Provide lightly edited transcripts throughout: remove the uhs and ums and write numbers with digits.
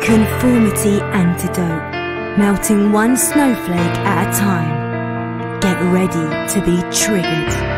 Conformity Antidote. Melting one snowflake at a time. Get ready to be triggered.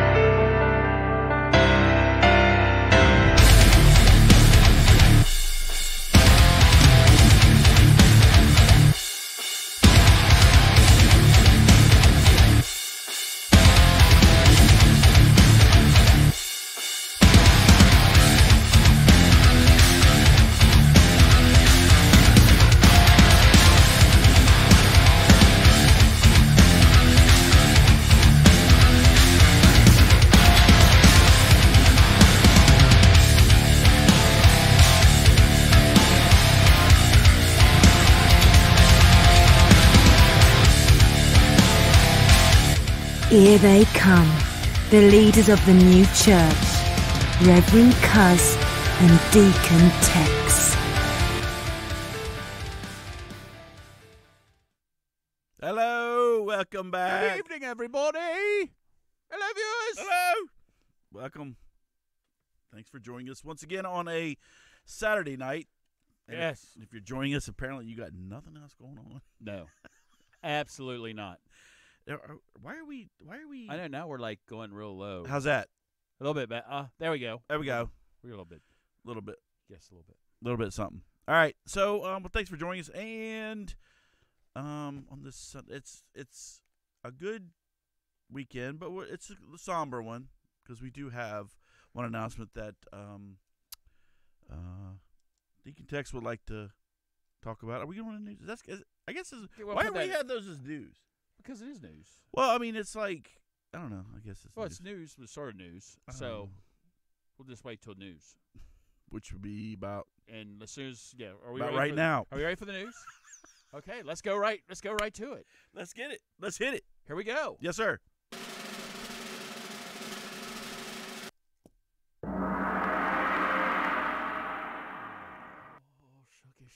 Here they come, the leaders of the new church, Reverend Cuz and Deacon Tex. Hello, welcome back. Good evening, everybody. Hello, viewers. Hello. Welcome. Thanks for joining us once again on a Saturday night. And Yes. If you're joining us, apparently you got nothing else going on. No, absolutely not. Why are we? I know now we're like going real low. How's that? A little bit better. There we go. There we go. We're a little bit. A little bit. Yes, a little bit. A little bit something. All right. So, well, thanks for joining us. And on this, it's a good weekend, but it's a somber one because we do have one announcement that Deacon Tex would like to talk about. Are we going to news? I guess. Why do we have those as news? Because it is news. Well, I mean, it's like I don't know. I guess it's Well, news. it's news, but sort of news. So we'll just wait till news. Which would be about And as soon as are we about ready right for now. Are we ready for the news? Okay, let's go right to it. Let's get it. Let's hit it. Here we go. Yes, sir.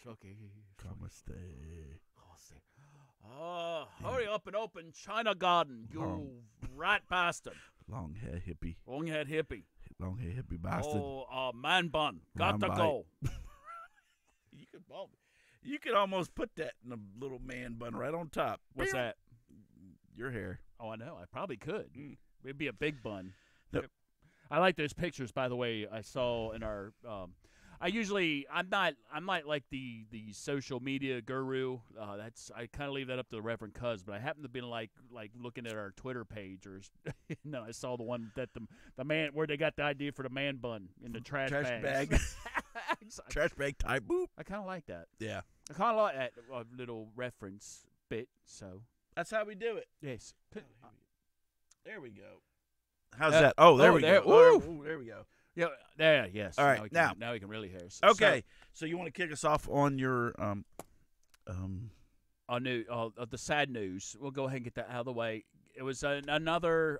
Shucky. Namaste. Oh, hurry up and open China Garden, you rat bastard. Long hair hippie. Long-haired hippie. Long hair hippie bastard. Oh, man bun. Got to Man go. You could almost put that in a little man bun right on top. What's that? Your hair. Oh, I know. I probably could. It'd be a big bun. Nope. I like those pictures, by the way, I saw in our I'm not like the social media guru. I kind of leave that up to the Reverend Cuz, but I happen to be like looking at our Twitter page, or I saw the one that the man where they got the idea for the man bun in the trash bag. Trash bag type. Boop. I kind of like that. Yeah. I kind of like that little reference bit. So That's how we do it. yes. There we go. How's that? Oh, there we go. Ooh. There we go. Yeah, there. Yes. All right, now we can really hear. Okay. So you want to kick us off on your the sad news. We'll go ahead and get that out of the way. It was another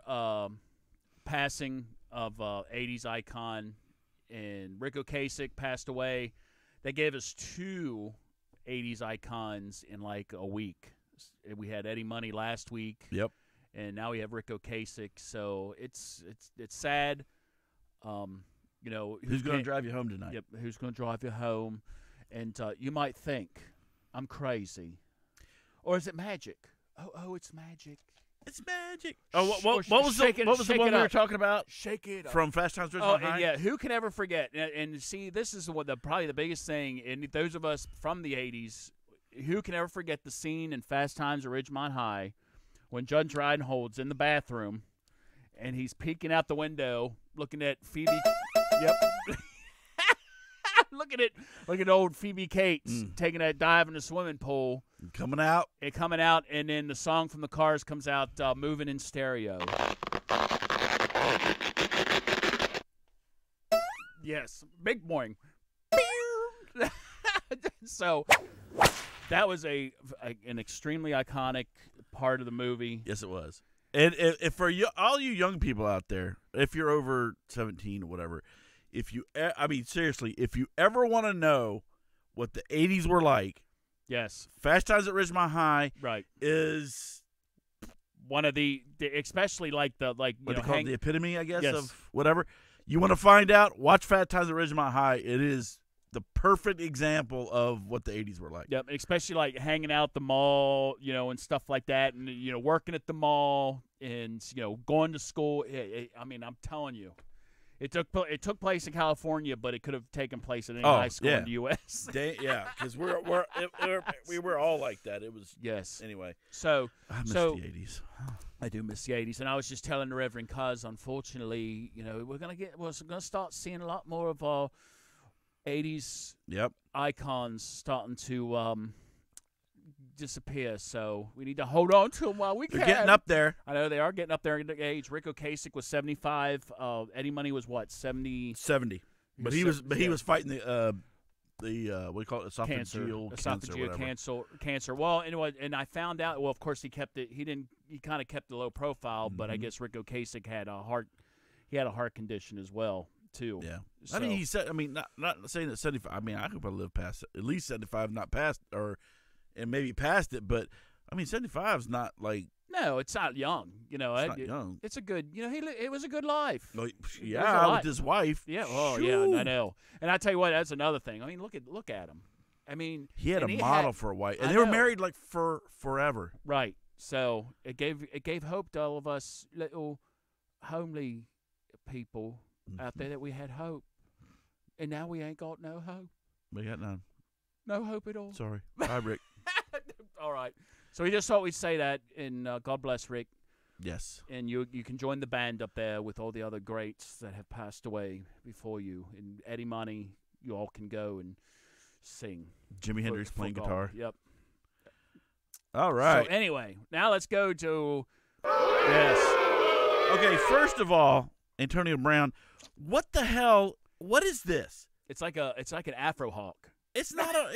passing of 80s icon, and Rick Ocasek passed away. They gave us two 80s icons in like a week. We had Eddie Money last week. Yep. And now we have Rick Ocasek. So it's sad. Who's going to drive you home tonight? Yep, who's going to drive you home? And you might think I'm crazy, or is it magic? Oh, it's magic. It's magic. Oh, what was the one we were talking about? Shake it up. From Fast Times at Ridgemont High? Yeah. Who can ever forget? And see, this is probably the biggest thing. And those of us from the '80s, who can ever forget the scene in Fast Times at Ridgemont High when Judge Reinhold's in the bathroom and he's peeking out the window, looking at Phoebe. Yep. Look at old Phoebe Cates taking that dive in the swimming pool. Coming out, and then the song from the Cars comes out, moving in stereo. Yes, big boing. So that was an extremely iconic part of the movie. Yes, it was. And if for all you young people out there, if you're over 17 or whatever, seriously, if you ever want to know what the 80s were like, yes, Fast Times at Ridgemont High, right, is one of the especially like what they call it, the epitome, I guess, yes, of whatever. You want to find out? Watch Fast Times at Ridgemont High. It is the perfect example of what the 80s were like. Yep, especially like hanging out at the mall, and stuff like that, and working at the mall, and going to school. I mean, I'm telling you, it took place in California, but it could have taken place at any high school in the U.S. Yeah, because we were all like that. It was Anyway, so I miss the 80s. I do miss the 80s, and I was just telling the Reverend Cuz, unfortunately, we're gonna start seeing a lot more of our 80s icons starting to disappear. So we need to hold on to them while we can. They're getting up there. I know they are getting up there in age. Rick Ocasek was 75. Eddie Money was what, 70? 70. But he was fighting the what do you call it, esophageal cancer. Well, anyway, and I found out. Well, of course he kept it. He kind of kept a low profile, but I guess Rick Ocasek had a heart condition as well too. Yeah, so, I mean, he said. I mean, not saying that 75. I mean, I could probably live past at least 75, not past and maybe past it. But I mean, 75 is not like. No, it's not young. It's not young. It's a good. It was a good life. Yeah, with his wife. Yeah. Oh, yeah. I know. And I tell you what, that's another thing. I mean, look at him. I mean, he had a model for a wife, and they were married like for forever. Right. So it gave hope to all of us little homely people out there that we had hope, and now we ain't got no hope. We got none. No hope at all. Sorry. Bye, Rick. All right. So we just thought we'd say that, and God bless Rick. Yes. And you can join the band up there with all the other greats that have passed away before you. And Eddie Money, you all can go and sing. Jimi Hendrix playing guitar. Yep. All right. So anyway, now let's go to Okay, first of all, Antonio Brown, what the hell? What is this? It's like an Afro hawk. It's not a.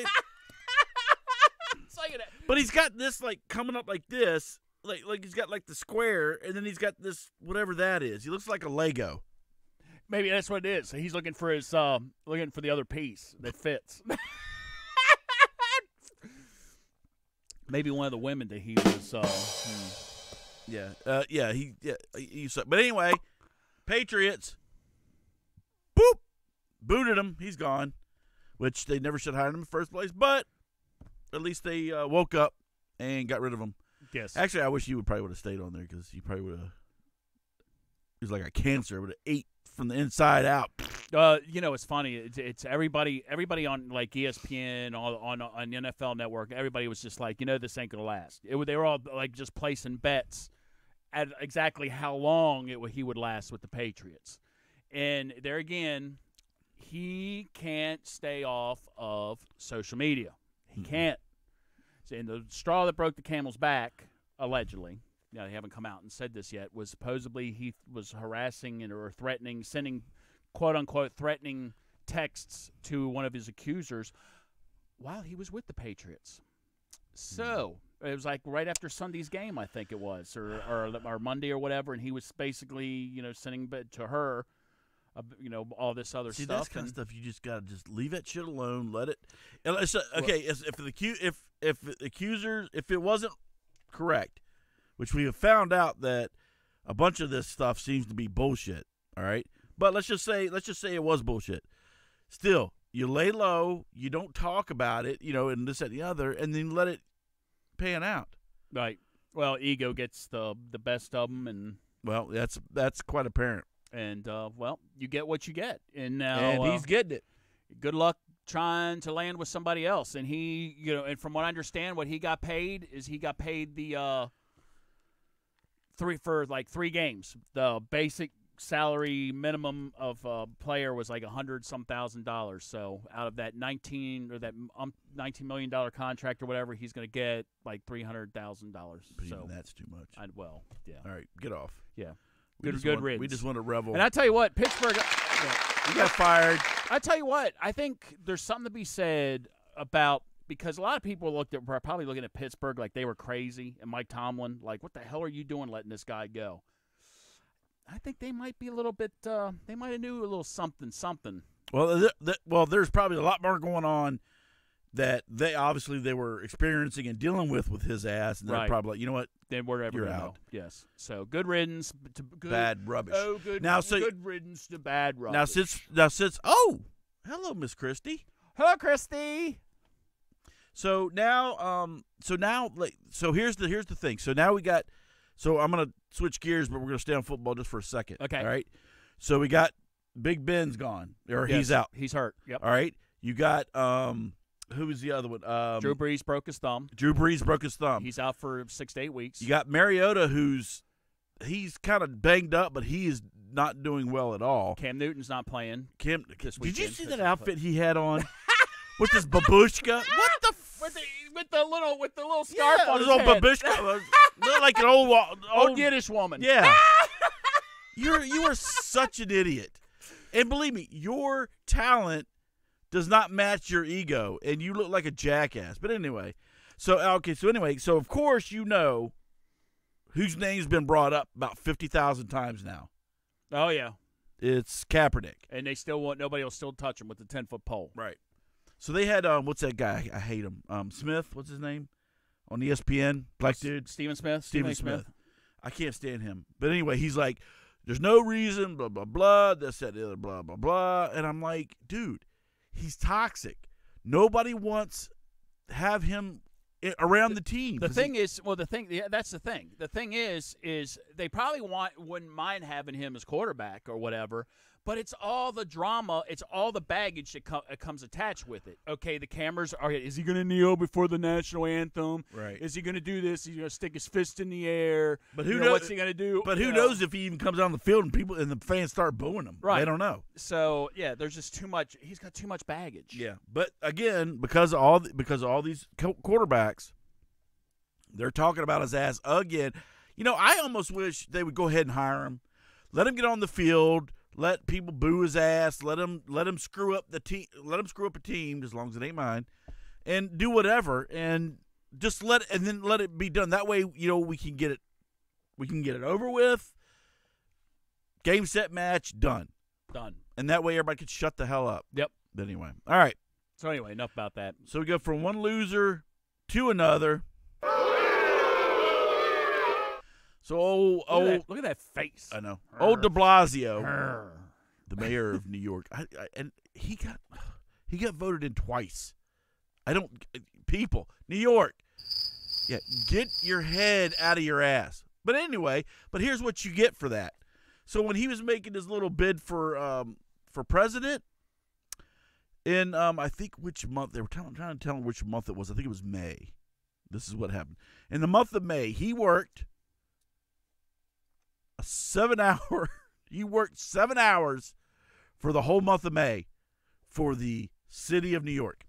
It's like an. But he's got this like coming up like this, like he's got like the square, and then he's got this whatever that is. He looks like a Lego. Maybe that's what it is. He's looking for his looking for the other piece that fits. Maybe one of the women that he was. But anyway, Patriots. Boop, booted him. He's gone, which they never should have hired him in the first place. But at least they woke up and got rid of him. Yes. Actually, I wish you would have stayed on there because you probably would have. He was like a cancer, would have ate from the inside out. It's funny. It's everybody on like ESPN on the NFL Network. Everybody was just like, this ain't gonna last. They were all like just placing bets at exactly how long he would last with the Patriots. And there again, he can't stay off of social media. He can't. And the straw that broke the camel's back, allegedly, they haven't come out and said this yet, was supposedly he was harassing or threatening, sending quote-unquote threatening texts to one of his accusers while he was with the Patriots. So it was like right after Sunday's game, I think it was, or Monday or whatever, and he was basically, sending to her, all this other stuff. That's kind of stuff you just gotta leave that shit alone. Let it. Okay, if the accusers, if it wasn't correct, which we have found out that a bunch of this stuff seems to be bullshit. All right, but let's just say it was bullshit. Still, you lay low, you don't talk about it, and this and the other, and then let it pan out. Right. Well, ego gets the best of them, and well, that's quite apparent. And you get what you get, and now and he's getting it. Good luck trying to land with somebody else. And he, and from what I understand, what he got paid is he got paid the 3 games. The basic salary minimum of a player was like $100,000. So out of that $19 million contract or whatever, he's going to get like $300,000. So that's too much. Yeah. All right, get off. Yeah. Good riddance. We just want to revel. And I tell you what, Pittsburgh. You got fired. I tell you what, I think there's something to be said about, because a lot of people were probably looking at Pittsburgh like they were crazy, and Mike Tomlin like, what the hell are you doing letting this guy go? I think they might be a little bit. They might have knew a little something. Well, there's probably a lot more going on that they were experiencing and dealing with his ass, and they're probably like, you know what? Then wherever you're out. Yes. So good riddance to bad rubbish. Oh, good. Good riddance to bad rubbish. Now since oh, hello, Miss Christie. Hello, Christy. So now, so here's the thing. So now we got. So I'm gonna switch gears, but we're gonna stay on football just for a second. Okay. All right. So we got Big Ben's gone, or he's out. He's hurt. Yep. All right. You got who was the other one? Drew Brees broke his thumb. Drew Brees broke his thumb. He's out for 6 to 8 weeks. You got Mariota, he's kind of banged up, but he is not doing well at all. Cam Newton's not playing. Did you see that outfit he had on with this babushka? What the? With the little scarf on his old head. babushka, looked like an old Yiddish woman. Yeah. You are such an idiot, and believe me, your talent does not match your ego, and you look like a jackass. But anyway, so of course you know whose name's been brought up about 50,000 times now. Oh yeah, it's Kaepernick, and nobody will still touch him with the 10-foot pole. Right. So they had what's that guy? I hate him. Smith, what's his name? On ESPN, black dude. Stephen Smith. Stephen Smith. I can't stand him. But anyway, he's like, there's no reason, blah blah blah. This, that, the other, blah blah blah. And I'm like, dude. He's toxic. Nobody wants to have him around the team. That's the thing. The thing is they probably wouldn't mind having him as quarterback or whatever, but it's all the drama, it's all the baggage that comes attached with it. Okay, the cameras are. Is he going to kneel before the national anthem? Right. Is he going to do this? Is he going to stick his fist in the air? But who knows? What's he going to do? But who knows if he even comes on the field and the fans start booing him? Right. They don't know. So yeah, there's just too much. He's got too much baggage. Yeah. But again, because of all these quarterbacks, they're talking about his ass again. You know, I almost wish they would go ahead and hire him, let him get on the field. Let people boo his ass. Let him screw up the team. Let him screw up a team, as long as it ain't mine, and do whatever, and just let it be done. That way, you know, we can get it over with. Game, set, match, done. And that way, everybody can shut the hell up. Yep. But anyway, all right. So anyway, enough about that. So we go from one loser to another. So look at that face. I know. Old de Blasio, the mayor of New York, and he got voted in twice. New York, yeah, get your head out of your ass. But anyway, but here's what you get for that. So when he was making his little bid for president, in I think which month they were trying to tell him which month it was. I think it was May. This is what happened. In the month of May, he worked. He worked 7 hours for the whole month of May for the city of New York.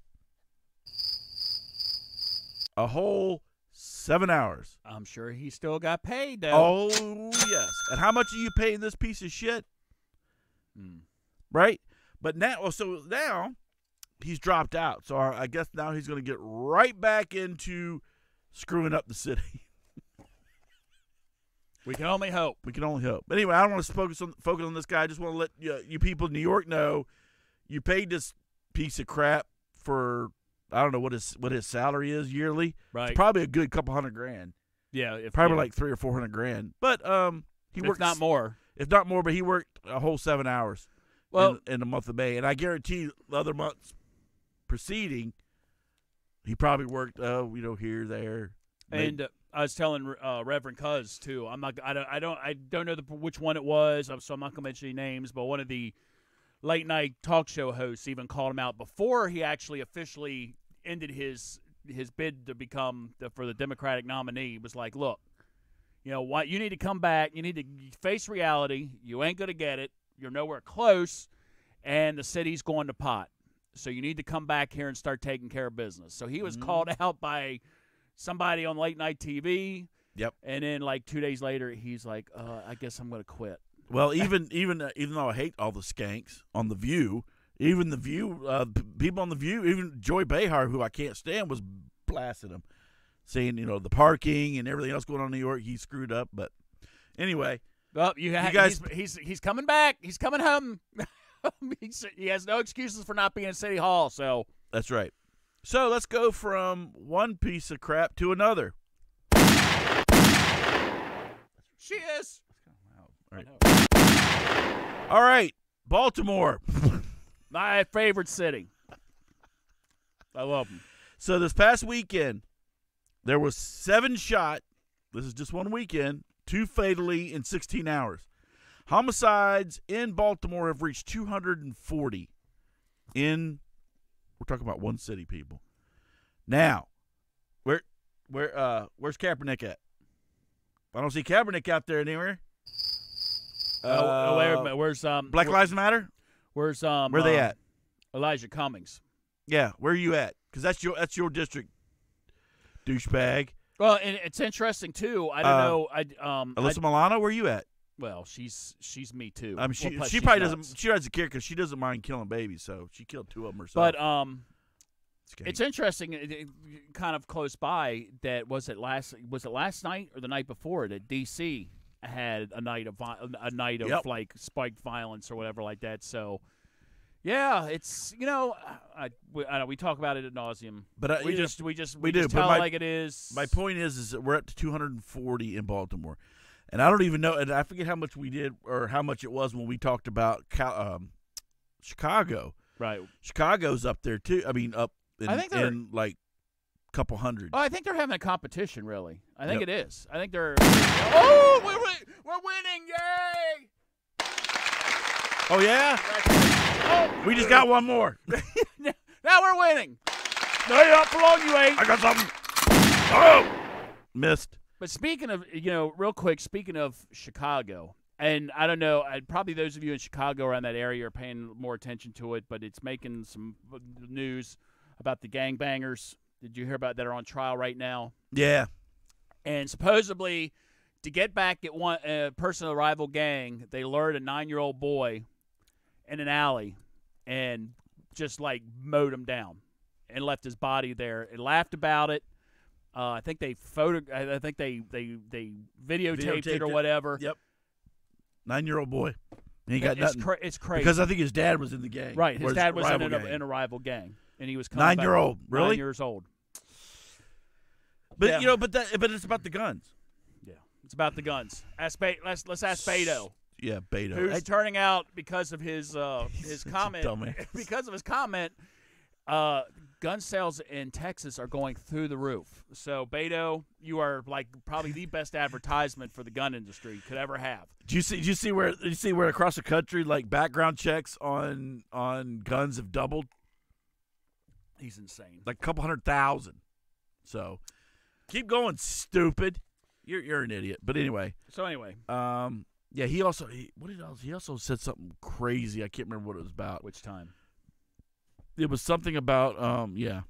A whole 7 hours. I'm sure he still got paid, though. Oh, yes. And how much are you paying this piece of shit? Right? But now he's dropped out. So I guess now he's going to get right back into screwing up the city. We can only hope. But anyway, I don't want to focus on this guy. I just want to let you people in New York know you paid this piece of crap for, I don't know what his salary is yearly. Right. It's probably a good couple $100,000. Yeah. Probably like $300,000 or $400,000. But he worked. If not more. But he worked a whole 7 hours in the month of May. And I guarantee the other months preceding, he probably worked, here, there. And I was telling Reverend Cuz too. I don't know which one it was, so I'm not gonna mention any names. But one of the late night talk show hosts even called him out before he actually officially ended his bid to become for the Democratic nominee. He was like, "Look, you know what? You need to come back. You need to face reality. You ain't gonna get it. You're nowhere close, and the city's going to pot. So you need to come back here and start taking care of business." So he was called out by somebody on late night TV. Yep. And then like 2 days later, he's like, "I guess I'm going to quit." Well, even though I hate all the skanks on The View, even The View, people on The View, even Joy Behar, who I can't stand, was blasting him, saying the parking and everything else going on in New York, he screwed up. But anyway, well, you guys, he's coming back. He's coming home. He has no excuses for not being in City Hall. So that's right. So let's go from one piece of crap to another. She is. All right. All right. Baltimore. My favorite city. I love them. So this past weekend, there was 7 shot. This is just one weekend. 2 fatally in 16 hours. Homicides in Baltimore have reached 240 we're talking about one city, people. Now, where's Kaepernick at? I don't see Kaepernick out there anywhere. Where's Black Lives Matter? Where's Where they at? Elijah Cummings. Yeah, where are you at? Because that's your district, douchebag. Well, and it's interesting too. I don't know. Alyssa Milano, where you at? Well, she's me too. I mean, she probably doesn't. She doesn't care because she doesn't mind killing babies. So she killed 2 of them herself. But it's interesting. Kind of close by. That was it last night or the night before that D.C. had a night of like spiked violence or whatever like that. So. Yeah, it's we talk about it ad nauseum, but we just do, tell it like it is. My point is that we're up to 240 in Baltimore, and I don't even know, and I forget how much we did or how much it was when we talked about Chicago. Right, Chicago's up there too. I mean, up I think they're in like a couple hundred. Oh, I think they're having a competition. Really, I think it is. I think they're. Oh, we're winning! Yay! Oh yeah. Oh, we just got one more. Now we're winning. No, you're up long, you ain't. I got something. Oh, missed. But speaking of, real quick, speaking of Chicago, and I don't know, probably those of you in Chicago around that area are paying more attention to it, but it's making some news about the gangbangers. Did you hear about that are on trial right now? Yeah. And supposedly, to get back at one person of a rival gang, they lured a 9-year-old boy in an alley and just like mowed him down and left his body there and laughed about it. I think they videotaped it or whatever. Yep. 9-year-old boy. He got nothing. It's crazy because I think his dad was in the gang. Right. His dad was in a rival gang, and he was coming 9-year-old. Really? 9 years old. But but it's about the guns. Yeah, it's about the guns. Let's ask Beto. Yeah, Beto. Who's turning out because of his comment? Because of his comment, gun sales in Texas are going through the roof. So Beto, you are like probably the best advertisement for the gun industry could ever have. Do you see where across the country like background checks on guns have doubled? He's insane. Like a couple 100,000. So keep going, stupid. You're an idiot. But anyway. Yeah, he also said something crazy. I can't remember what it was about. Which time? It was something about yeah.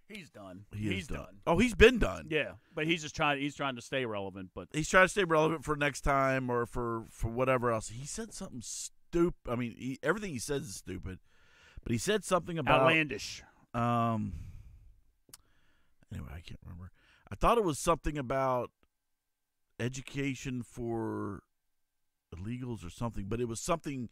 He's done. He's done. Oh, he's been done. Yeah, but he's trying to stay relevant, but he's trying to stay relevant for next time or for whatever else. He said something stupid. I mean, everything he says is stupid. But he said something about outlandish. Anyway, I can't remember. I thought it was something about education for illegals or something, but it was something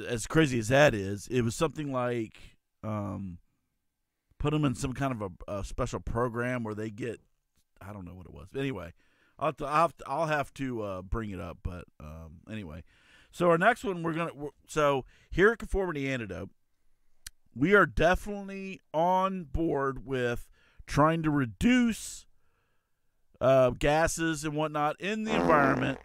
as crazy as that is. It was something like put them in some kind of a special program where they get, I don't know what it was. But anyway, I'll have to bring it up. But anyway, so our next one so here at Conformity Antidote, we are definitely on board with trying to reduce gases and whatnot in the environment,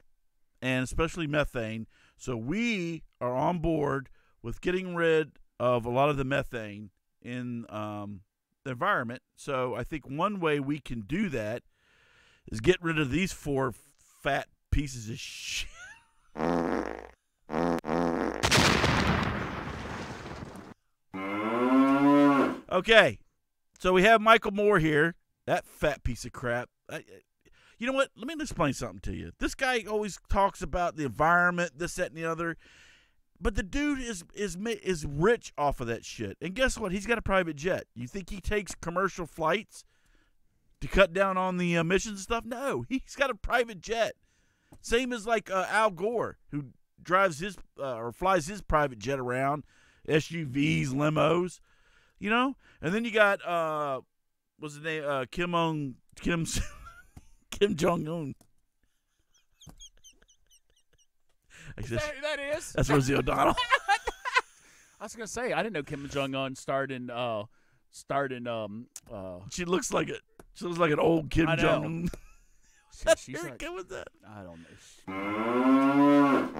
and especially methane. So we are on board with getting rid of a lot of the methane in the environment. So I think one way we can do that is get rid of these 4 fat pieces of shit. Okay, so we have Michael Moore here, that fat piece of crap. You know what? Let me explain something to you. This guy always talks about the environment, this, that, and the other. But the dude is rich off of that shit. And guess what? He's got a private jet. You think he takes commercial flights to cut down on the emissions and stuff? No, he's got a private jet. Same as like Al Gore, who drives his or flies his private jet around, SUVs, limos, you know. And then you got what's his name? Kim Jong-un. That is? That's Rosie O'Donnell. I was gonna say I didn't know Kim Jong Un starred in. She looks like it. She looks like an old Kim I know. Jong Un. She's Here like, it was that. I don't know.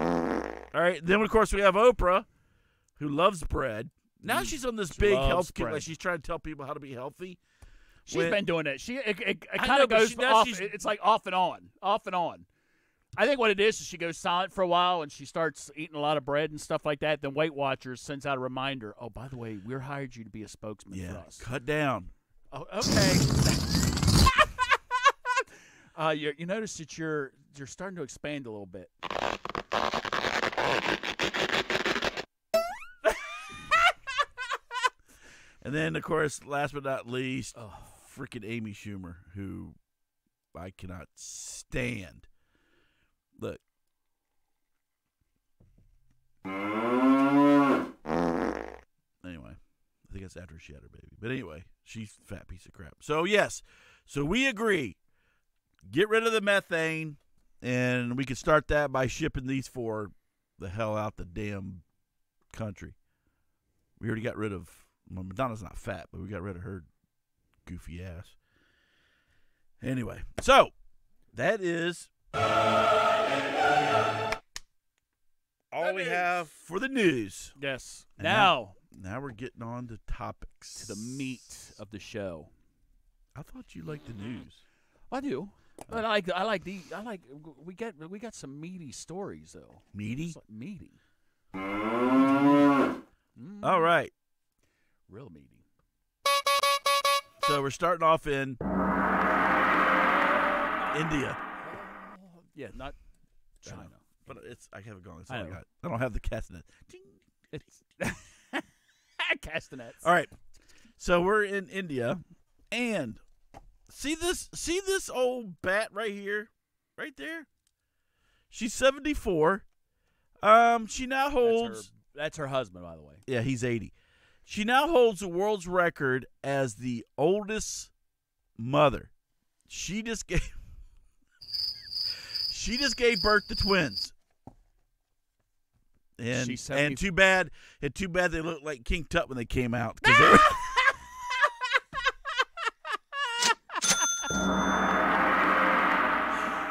All right. Then of course we have Oprah, who loves bread. Now she's on this She big loves health kick. bread. Like she's trying to tell people how to be healthy. She's been doing it. It I kind know, of but goes now off. she's- It's like off and on, off and on. I think what it is she goes silent for a while and she starts eating a lot of bread and stuff like that. Then Weight Watchers sends out a reminder. Oh, by the way, we hired you to be a spokesman for us. Cut down. Oh, okay. You notice that you're starting to expand a little bit. And then of course, last but not least, freaking Amy Schumer, who I cannot stand. Look. Anyway, I think that's after she had her baby. But anyway, she's a fat piece of crap. So yes, so we agree. Get rid of the methane, and we can start that by shipping these four the hell out the damn country. We already got rid of, well, Madonna's not fat, but we got rid of her goofy ass. Anyway, so that is all we have for the news. Yes. And Now Now we're getting on to topics. to the meat of the show. I thought you liked the news. I do. But we got some meaty stories though. Meaty? It's like meaty. All right. Real meaty. So we're starting off in India. Yeah, not China. But I have it going. That's I all I know. got. I don't have the castanet. It's castanets. All right. So we're in India, and see this old bat right here, right there. She's 74. She now holds. That's her husband, by the way. Yeah, he's 80. She now holds the world's record as the oldest mother. She just gave birth to twins. And She's 70 and too bad they looked like King Tut when they came out because they were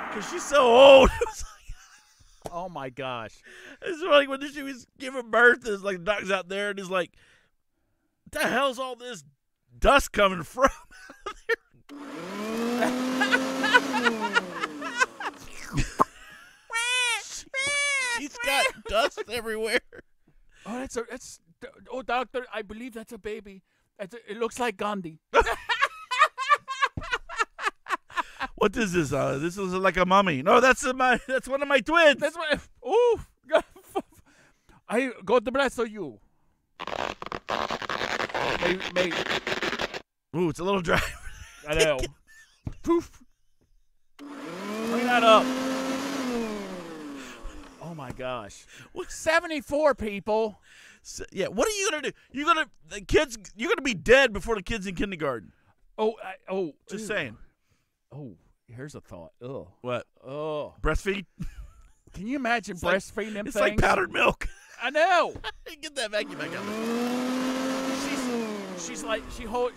because she's so old. It was Oh my gosh. it's like when she was giving birth, it's like the doctor's out there and he's like, "What the hell's all this dust coming from?" She's got dust everywhere. Oh, doctor, I believe that's a baby. It looks like Gandhi. What is this? This is like a mummy. No, that's one of my twins. That's what. Oh, I God bless you. May, Ooh, it's a little dry. I know. Poof. Bring that up. Oh my gosh. 74 people. So, yeah, what are you gonna do? You're gonna be dead before the kids in kindergarten. Just saying. Oh, here's a thought. Ugh. What? Oh. Breastfeed? Can you imagine like- breastfeeding them It's things? like powdered milk. I know. Get that vacuum back out.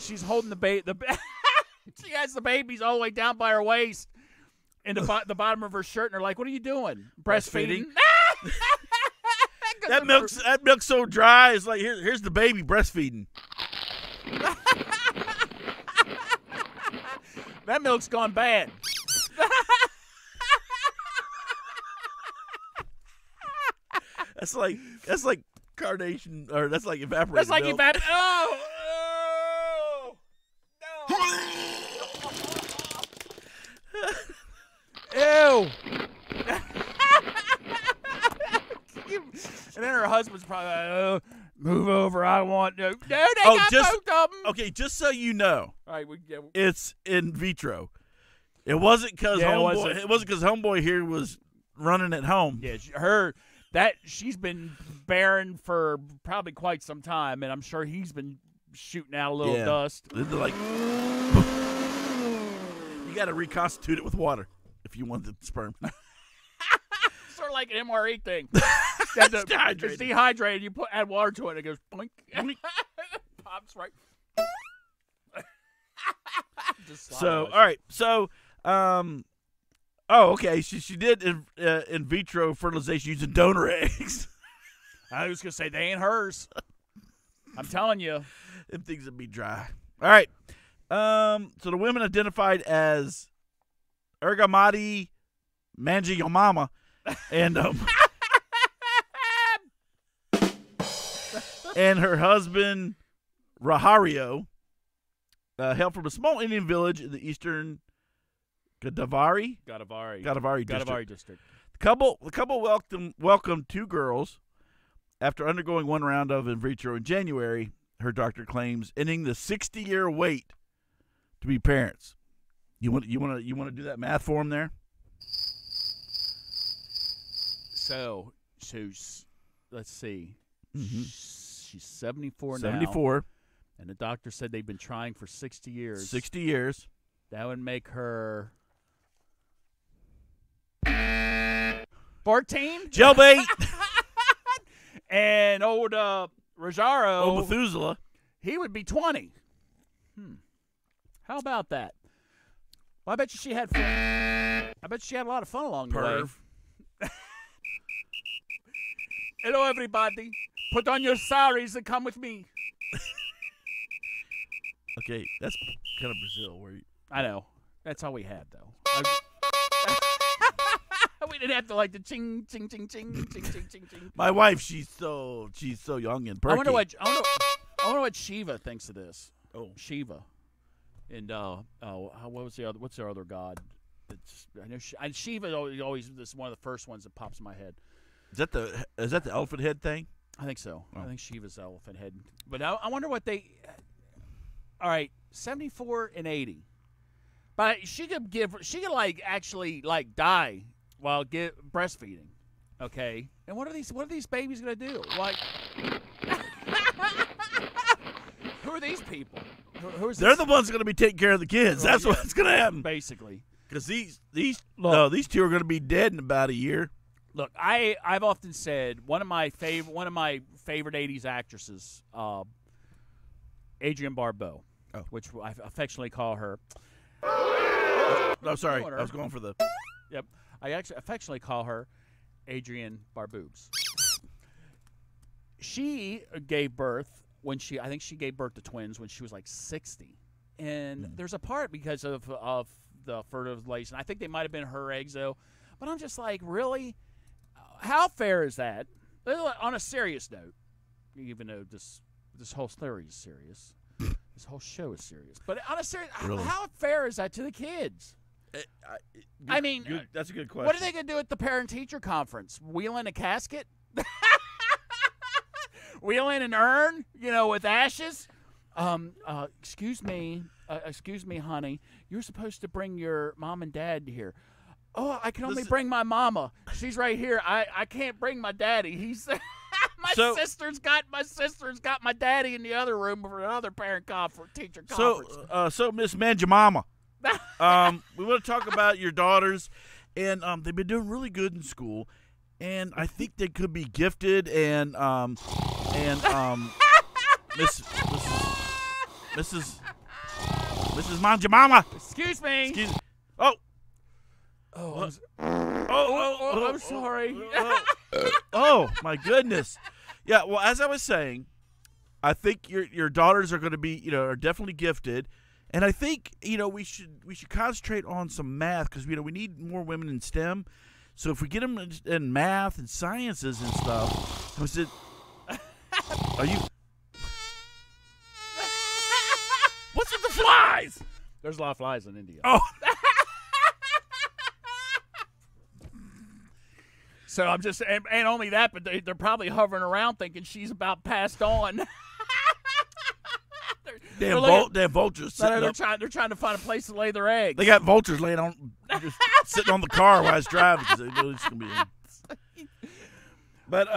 She's holding the baby. She has the babies all the way down by her waist, in the bottom of her shirt, and they're like, "What are you doing? Breastfeeding?" That milk's so dry. It's like here's the baby breastfeeding. That milk's gone bad. That's like carnation, or that's like evaporated. That's like milk. Oh, no. Ew. And then her husband's probably like, move over. I want no. No, they got both of them. Okay, just so you know, All right, it's in vitro. It wasn't because homeboy here was running at home. Yeah, she's been barren for probably quite some time, and I'm sure he's been shooting out a little dust. They're like, you got to reconstitute it with water if you want the sperm. Sort of like an MRE thing. It's dehydrated. It's dehydrated. You add water to it, and it goes boink. Pops right. So, all right. So, okay. She did in vitro fertilization using donor eggs. I was gonna say they ain't hers. I'm telling you. Them things would be dry. All right. So the women identified as Ergamati Manjiyamama and and her husband Rahario hailed from a small Indian village in the eastern Godavari district. The couple welcomed two girls after undergoing one round of in vitro in January. Her doctor claims ending the 60-year wait to be parents. You want to do that math for them there? So let's see. Mm-hmm. She's 74 now. 74. And the doctor said they've been trying for 60 years. 60 years. That would make her 14. Jailbait. And old Rogaro. Old Methuselah. He would be 20. How about that? Well, I bet you she had fun. I bet she had a lot of fun along the way. Hello, everybody. Put on your saris and come with me. Okay, that's kind of Brazil. I know. That's all we had, though. We didn't have to like the ching, ching, ching, ching, ching, ching, ching, ching. My wife, she's so young and perky. I wonder what Shiva thinks of this. Oh, Shiva, and what's the other god? I know Shiva always this is one of the first ones that pops in my head. Is that the elephant head thing? I think so. Oh. I think Shiva's elephant head. But I wonder what they. All right, 74 and 80. But she could actually die while breastfeeding. Okay, and what are these babies gonna do? Like, who are these people? They're the ones going to be taking care of the kids. That's what's going to happen, basically. Because these two are going to be dead in about a year. Look, I've often said one of my favorite '80s actresses, Adrienne Barbeau, which I affectionately call her. I'm sorry, I was going for the. Yep, I actually affectionately call her Adrienne Barboobs. She gave birth I think she gave birth to twins when she was like 60, and there's a part because of the fertilization. I think they might have been her eggs though, but I'm just like, really, how fair is that? On a serious note, even though this whole theory is serious, this whole show is serious, but on a serious, really? How fair is that to the kids? I mean, that's a good question. What are they going to do at the parent-teacher conference? Wheel in a casket? Wheel in an urn, with ashes? Excuse me, honey. You're supposed to bring your mom and dad here. Oh, I can only bring my mama. She's right here. I can't bring my daddy. He's my sister's got my daddy in the other room for another teacher conference. So Miss Manjamama, we want to talk about your daughters, and they've been doing really good in school, and I think they could be gifted, and Mrs. Manjamama. Excuse me. Oh, I'm sorry. Oh my goodness. Yeah. Well, as I was saying, I think your daughters are going to be, are definitely gifted, and I think we should concentrate on some math because we need more women in STEM. So if we get them in math and sciences and stuff, was it? Are you? What's with the flies? There's a lot of flies in India. Oh. So I'm just, and only that, but they're probably hovering around thinking she's about passed on. Damn vultures. They're trying to find a place to lay their eggs. They got vultures laying on, just sitting on the car while it's driving because they know it's gonna be. But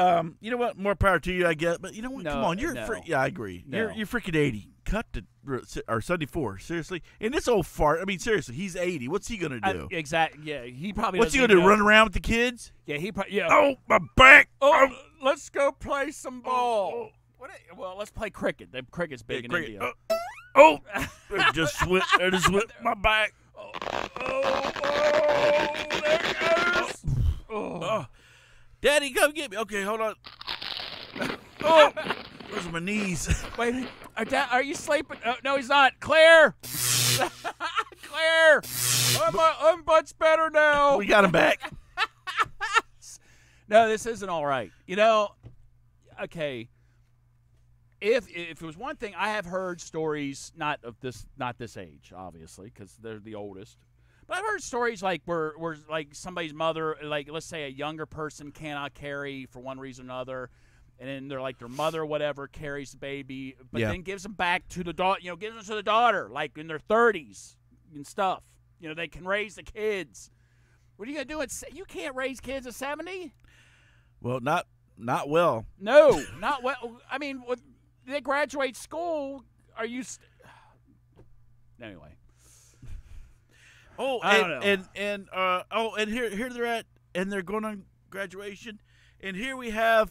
you know what? More power to you, I guess. But you know what? No, come on, you're no. yeah, I agree. No. You're freaking 80. Cut to or 74. Seriously, and this old fart. I mean, seriously, he's 80. What's he gonna do? Exactly. Yeah, he probably. What's he gonna do? Run around with the kids? Yeah, he probably. Yeah. Oh, my back. Oh, let's go play some ball. Well, let's play cricket. The cricket's big in cricket. India. It just slipped. It just slipped my back. There it goes. Daddy, come get me. Okay, hold on. Oh, those are my knees. Wait, are you sleeping? No, he's not. Claire! Claire! I'm much better now. We got him back. No, this isn't all right. You know, okay. If it was one thing, I have heard stories not this age, obviously, because they're the oldest. But I've heard stories like where like somebody's mother, like let's say a younger person cannot carry for one reason or another, and then they're like their mother or whatever carries the baby, but then gives them back to the daughter, gives them to the daughter, like in their 30s and stuff. They can raise the kids. What are you gonna do? You can't raise kids at 70. Well, not well. No, not well. I mean, they graduate school. Are you? Anyway. Oh, I don't know. And here they're at, and they're going on graduation, and here we have,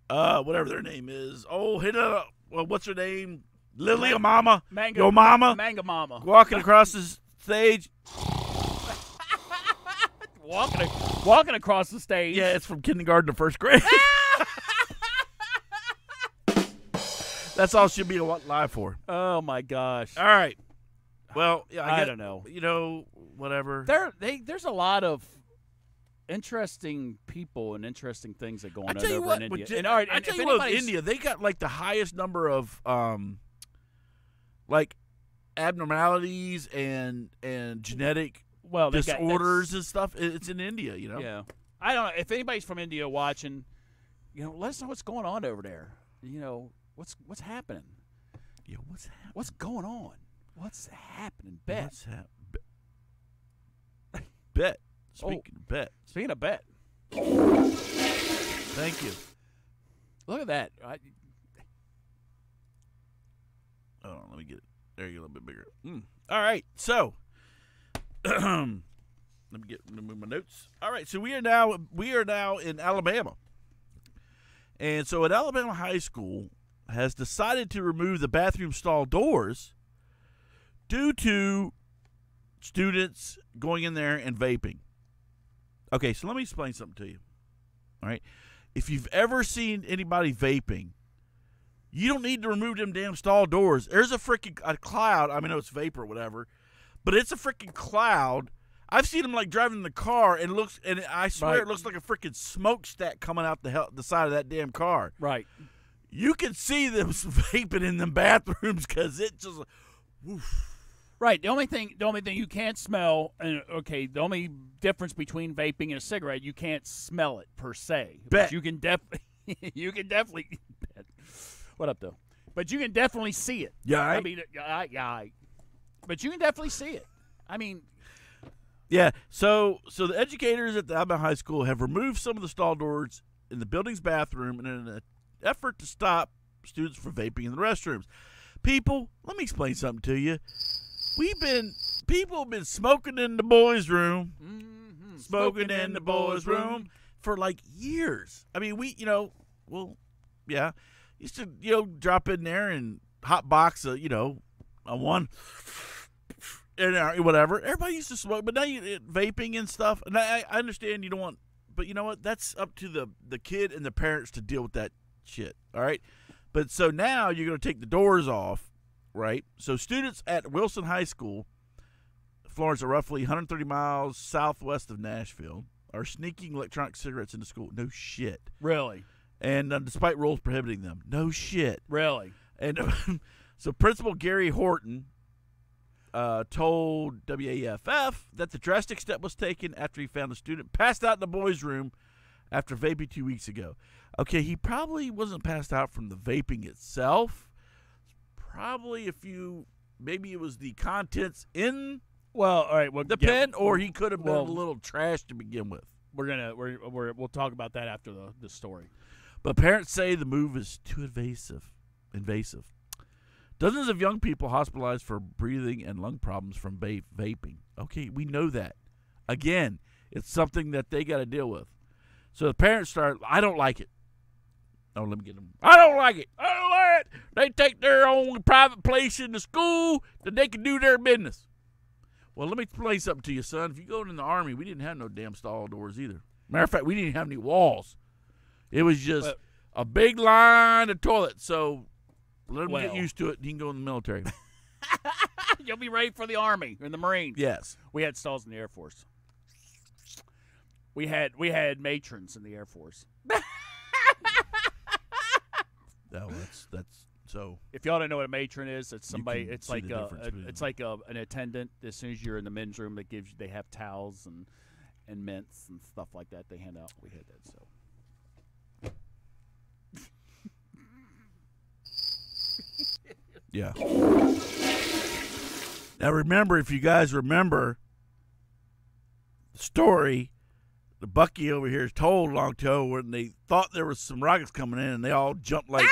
whatever their name is. Oh, hit it up. Well, what's her name? Lily Mama. Yo Mama. Manga Mama. Walking across the stage. Walking across the stage. Yeah, it's from kindergarten to first grade. That's all she'll be live for. Oh my gosh. All right. Well, yeah, I don't know. Whatever. There's a lot of interesting people and interesting things that go on over in India. I tell you what, India, they got like the highest number of like abnormalities and genetic disorders and stuff. It's in India, Yeah. I don't know if anybody's from India watching. Let us know what's going on over there. What's happening? Yeah, what's happening? What's going on? What's happening? Bet. What's Bet. Speaking of bet. Speaking of bet. Thank you. Look at that. Hold on, let me get it. There you go, a little bit bigger. All right, so let me move my notes. All right, so we are now in Alabama. And so an Alabama high school has decided to remove the bathroom stall doors due to students going in there and vaping. Okay, so let me explain something to you. All right? If you've ever seen anybody vaping, you don't need to remove them damn stall doors. There's a cloud. I mean, it's vapor or whatever, but it's a freaking cloud. I've seen them like driving in the car, and I swear it looks like a freaking smokestack coming out the side of that damn car. Right. You can see them vaping in them bathrooms because it just, woof. Right. The only thing you can't smell, the only difference between vaping and a cigarette, you can't smell it per se. Bet. But you can definitely. What up though? But you can definitely see it. Yeah. I mean, but you can definitely see it. I mean. Yeah. So the educators at the Alabama High School have removed some of the stall doors in the building's bathroom in an effort to stop students from vaping in the restrooms. People, let me explain something to you. People have been smoking in the boys' room, smoking in the boys' room for like years. I mean, used to, drop in there and hot box a one, and whatever. Everybody used to smoke, but now vaping and stuff. And I understand you don't want, but you know what? That's up to the kid and the parents to deal with that shit. All right. But so now you're going to take the doors off. Right, so students at Wilson High School, Florence, are roughly 130 miles southwest of Nashville, are sneaking electronic cigarettes into school. No shit. Really? And despite rules prohibiting them. No shit. Really? And so Principal Gary Horton told WAFF that the drastic step was taken after he found a student passed out in the boys' room after vaping 2 weeks ago. Okay, he probably wasn't passed out from the vaping itself. Probably maybe it was the contents in the pen, or he could have been a little trash to begin with. We'll talk about that after the story. But parents say the move is too invasive. Dozens of young people hospitalized for breathing and lung problems from vaping. Okay, we know that. Again, it's something that they got to deal with. So the parents I don't like it. Oh, let me get them. I don't like it. I don't like it. They take their own private place in the school that they can do their business. Well, let me explain something to you, son. If you go in the Army, we didn't have no damn stall doors either. Matter of fact, we didn't have any walls. It was just a big line of toilets. So let them get used to it. You can go in the military. You'll be ready for the Army or the Marines. Yes. We had stalls in the Air Force. We had matrons in the Air Force. No, that's so. If y'all don't know what a matron is, it's somebody. can It's see like the difference it's like an attendant. As soon as you're in the men's room, they have towels and mints and stuff like that. They hand out. We had that. So. Yeah. Now remember, if you guys remember the story, the Bucky over here is told long ago when they thought there was some rockets coming in and they all jumped like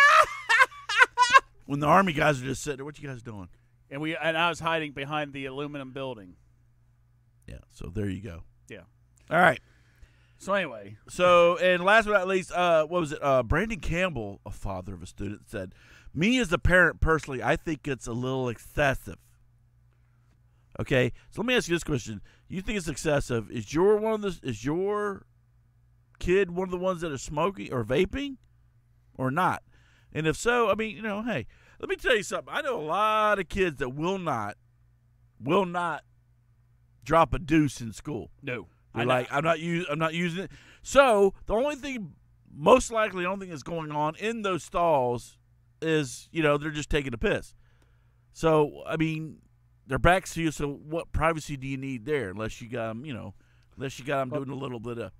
when the Army guys are just sitting there, what you guys doing? And I was hiding behind the aluminum building. Yeah, so there you go. Yeah. All right. So anyway. So, and last but not least, what was it? Brandon Campbell, a father of a student, said, "Me as a parent, personally, I think it's a little excessive." Okay, so let me ask you this question: you think it's excessive? Is your kid one of the ones that are smoking or vaping, or not? And if so, I mean, hey, let me tell you something. I know a lot of kids that will not drop a deuce in school. No, they're like, I'm not using it. So the only thing that's going on in those stalls is, they're just taking a piss. So I mean, they're back to you. So what privacy do you need there? Unless you got them, doing a little bit of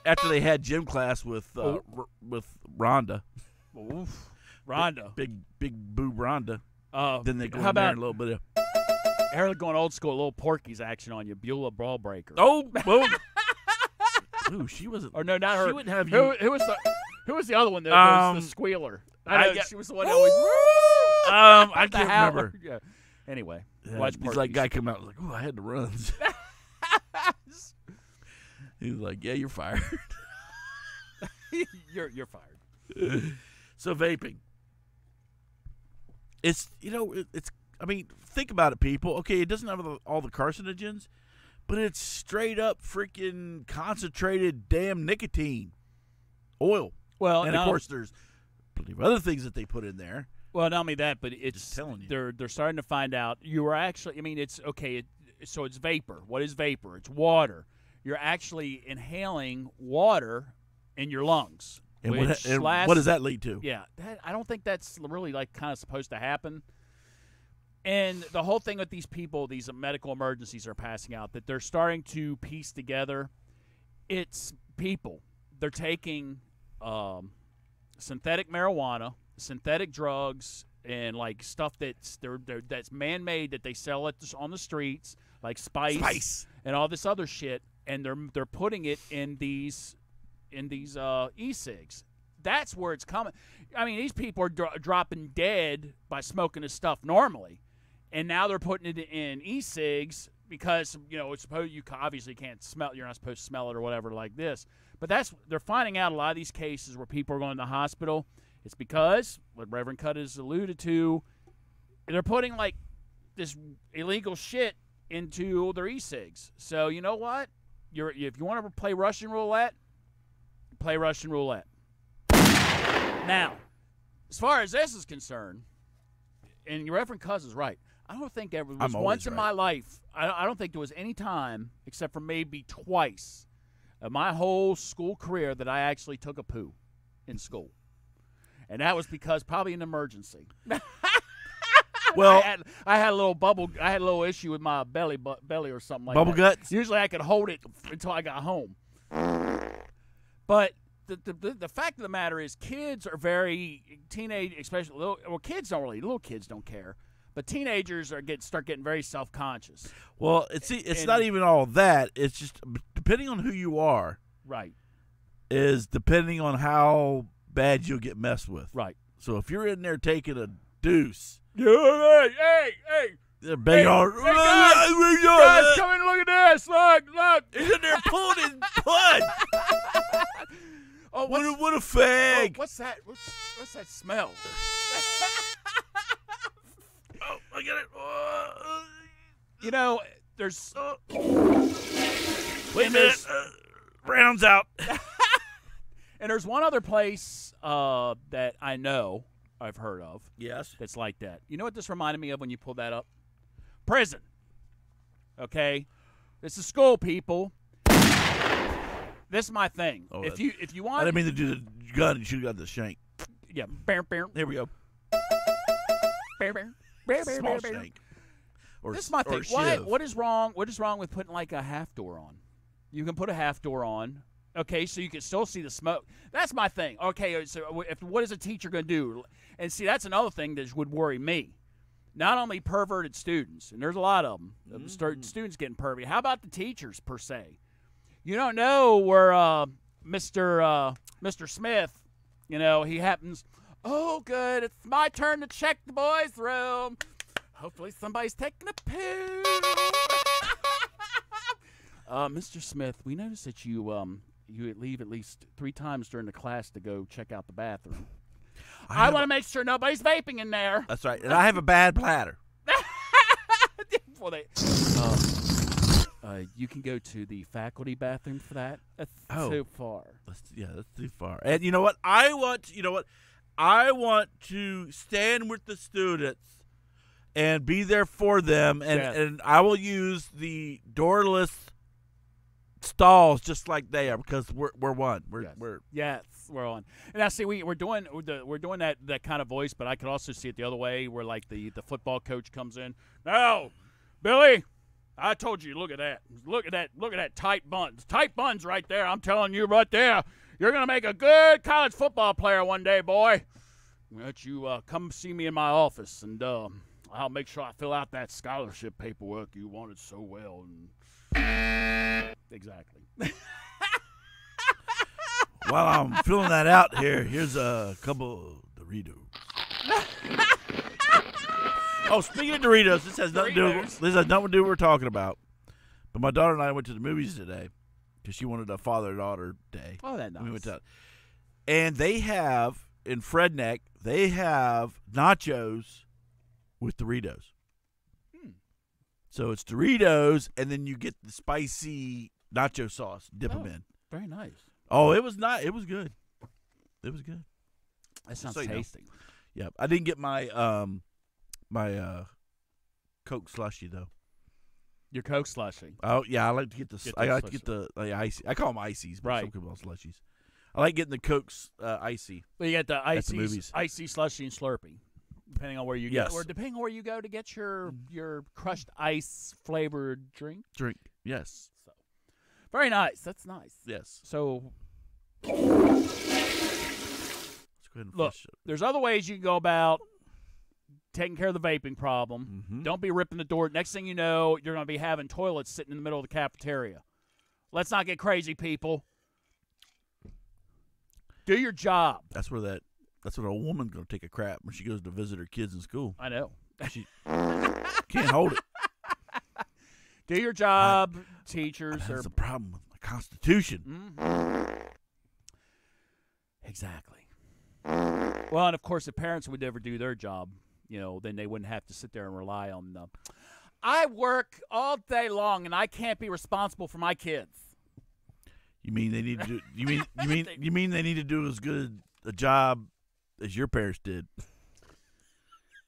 after they had gym class with Rhonda. Oof. Rhonda, big boob Rhonda. Then they go how in there about and a little bit of. They're going old school, little Porky's action on you, Beulah Brawl Breaker. Oh, ooh, she wasn't. Or no, not her. She wouldn't have you. Who was the other one? That was the squealer. She was the one that always. I can't remember. Yeah. Anyway, watch he's like guy come out like, "Oh, I had to run." He was like, "Yeah, you're fired." You're fired. So vaping. It's I mean, think about it, people. Okay, it doesn't have all the carcinogens, but it's straight up freaking concentrated damn nicotine oil. Well, and of course there's plenty of other things that they put in there. Well, not only that, but it's just telling you. They're starting to find out you are actually. I mean, it's okay. So it's vapor. What is vapor? It's water. You're actually inhaling water in your lungs. And what does that lead to? Yeah, I don't think that's really kind of supposed to happen. And the whole thing with these people, these medical emergencies are passing out, that they're starting to piece together. It's people. They're taking synthetic marijuana, synthetic drugs, and stuff that's man-made that they sell on the streets, like spice and all this other shit, and they're putting it in these e-cigs. That's where it's coming. I mean, these people are dropping dead by smoking this stuff normally, and now they're putting it in e-cigs because it's supposed you obviously can't smell. You're not supposed to smell it or whatever like this. But they're finding out a lot of these cases where people are going to the hospital. It's because what Reverend Cut has alluded to, they're putting this illegal shit into their e-cigs. So you know what? If you want to play Russian roulette, play Russian roulette. Now, as far as this is concerned, and your Reverend Cuz is right, I don't think there was once in my life, I don't think there was any time, except for maybe twice, of my whole school career that I actually took a poo in school. And that was because probably an emergency. Well, I had a little bubble. I had a little issue with my belly or something like bubble that. Guts. Usually I could hold it until I got home. But the fact of the matter is, kids are especially little kids don't care, but teenagers start getting very self-conscious. Well, it's not even all that. It's just depending on who you are. Right. Is depending on how bad you'll get messed with. Right. So if you're in there taking a deuce. Hey! They're banging on. Guys, come in and look at this. Look. He's in there pulling his blood. Oh, what a oh, fag! what's that? What's that smell? Oh, I got it. You know, there's. Wait a minute. Rounds out. And there's one other place that I know I've heard of. Yes. That's like that. You know what this reminded me of when you pulled that up? Prison. Okay? This is school, people. This is my thing. Oh, if you want, I didn't mean to do the gun. You should have got the shank. yeah. There we go. Small shank. Or, This is my thing. shiv. What is wrong? What is wrong with putting like a half door on? You can put a half door on. Okay, so you can still see the smoke. That's my thing. Okay, so what is a teacher going to do? And see, that's another thing that would worry me. Not only perverted students, and there's a lot of them, students getting perverted. How about the teachers, per se? You don't know where Mr. Smith, he happens, oh, good, it's my turn to check the boys' room. Hopefully somebody's taking a poo. Mr. Smith, we noticed that you leave at least 3 times during the class to go check out the bathroom. I want to make sure nobody's vaping in there. That's right. And I have a bad bladder. Well, you can go to the faculty bathroom for that. That's too far. That's too far. And you know what? I want to stand with the students and be there for them, and I will use the doorless stalls just like they are because we're one. We're on. And now see, we're doing that kind of voice, but I could also see it the other way, where like the football coach comes in. Now, Billy, I told you, look at that tight buns right there. I'm telling you right there, you're gonna make a good college football player one day, boy. Let you come see me in my office, and I'll make sure I fill out that scholarship paperwork you wanted so well. And exactly. While I'm filling that out here's a couple of Doritos. Oh, speaking of Doritos, this has nothing to do with what we're talking about. But my daughter and I went to the movies today because she wanted a father-daughter day. Oh, that's nice. We went to, and they have in Fredneck, they have nachos with Doritos. So it's Doritos, and then you get the spicy nacho sauce. Dip them in. Very nice. Oh, it was not. It was good. It was good. That sounds tasty. Yeah, I didn't get my my Coke slushy though. Your Coke slushy. Oh yeah, I like to get the. I like to get the icy. I call them ices, but some people call slushies. I like getting the Coke's icy. Well, you get the icy, the icy slushy and Slurpee, depending on where you go, or depending on where you go to get your crushed ice flavored drink. Yes. So, very nice. That's nice. Yes. So, let's go ahead and look, there's other ways you can go about taking care of the vaping problem. Mm-hmm. Don't be ripping the door. Next thing you know, you're going to be having toilets sitting in the middle of the cafeteria. Let's not get crazy, people. Do your job. That's where a woman's going to take a crap when she goes to visit her kids in school. I know. She can't hold it. Do your job, teachers. That's the problem with the Constitution. Mm-hmm. Exactly. Well, and of course, if parents would never do their job, then they wouldn't have to sit there and rely on them. I work all day long, and I can't be responsible for my kids. You mean they need to do? You mean they need to do as good a job as your parents did?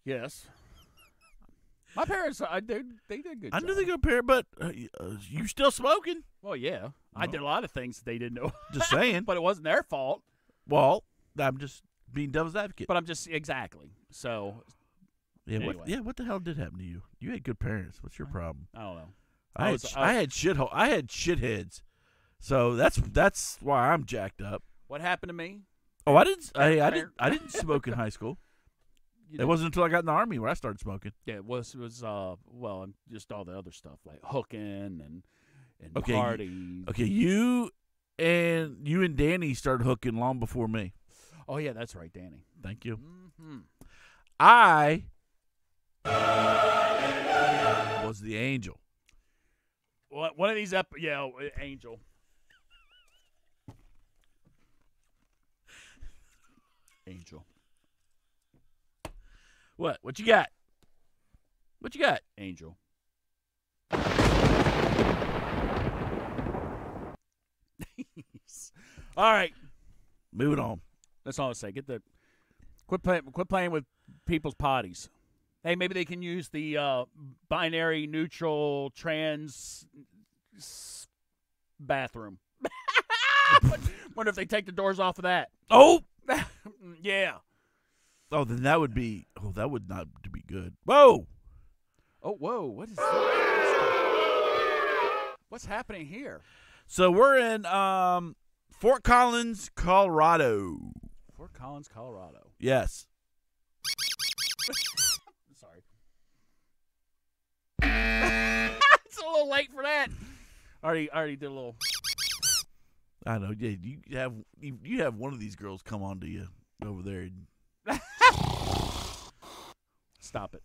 Yes. My parents, they did a good job. I knew they were good parent, but you still smoking? Well, yeah. No. I did a lot of things they didn't know. Just saying. But it wasn't their fault. Well, I'm just being devil's advocate. But I'm just, exactly. So, yeah, anyway. What the hell did happen to you? You had good parents. What's your problem? I don't know. I had shitheads. So that's why I'm jacked up. What happened to me? Oh, I didn't smoke in high school. It wasn't until I got in the Army where I started smoking. Yeah, it was just all the other stuff like hooking and okay, parties. Okay, you and Danny started hooking long before me. Oh yeah, that's right, Danny. Thank you. Mm-hmm. I was the angel. One of these Angel. Angel. What? What you got? What you got? Angel. All right. Moving on. That's all I say. Quit playing with people's potties. Hey, maybe they can use the binary neutral trans bathroom. Wonder if they take the doors off of that. Oh, Yeah. oh, then that would be. Oh, that would not be good. Whoa. Oh, whoa. What is that? What's happening here? So we're in Fort Collins, Colorado. Fort Collins, Colorado. Yes. Sorry. It's a little late for that. I already did a little. I know. Yeah, you have one of these girls come on to you over there. Stop it.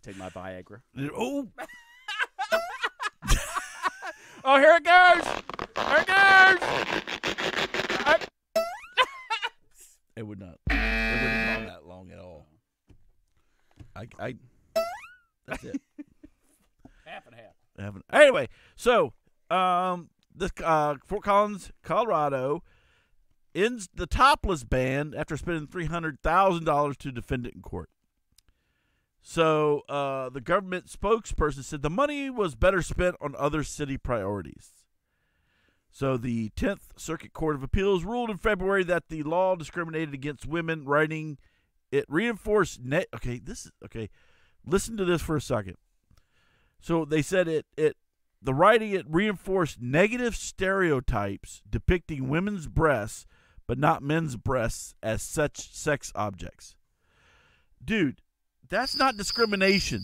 Take my Viagra. Oh, Oh, here it goes. Here it goes. it would not. It wouldn't go that long at all. I that's it. Half and half. Anyway, so this Fort Collins, Colorado, ends the topless ban after spending $300,000 to defend it in court. So the government spokesperson said the money was better spent on other city priorities. So the 10th Circuit Court of Appeals ruled in February that the law discriminated against women, writing it reinforced listen to this for a second. So they said the writing it reinforced negative stereotypes depicting women's breasts but not men's breasts as such sex objects. Dude, that's not discrimination.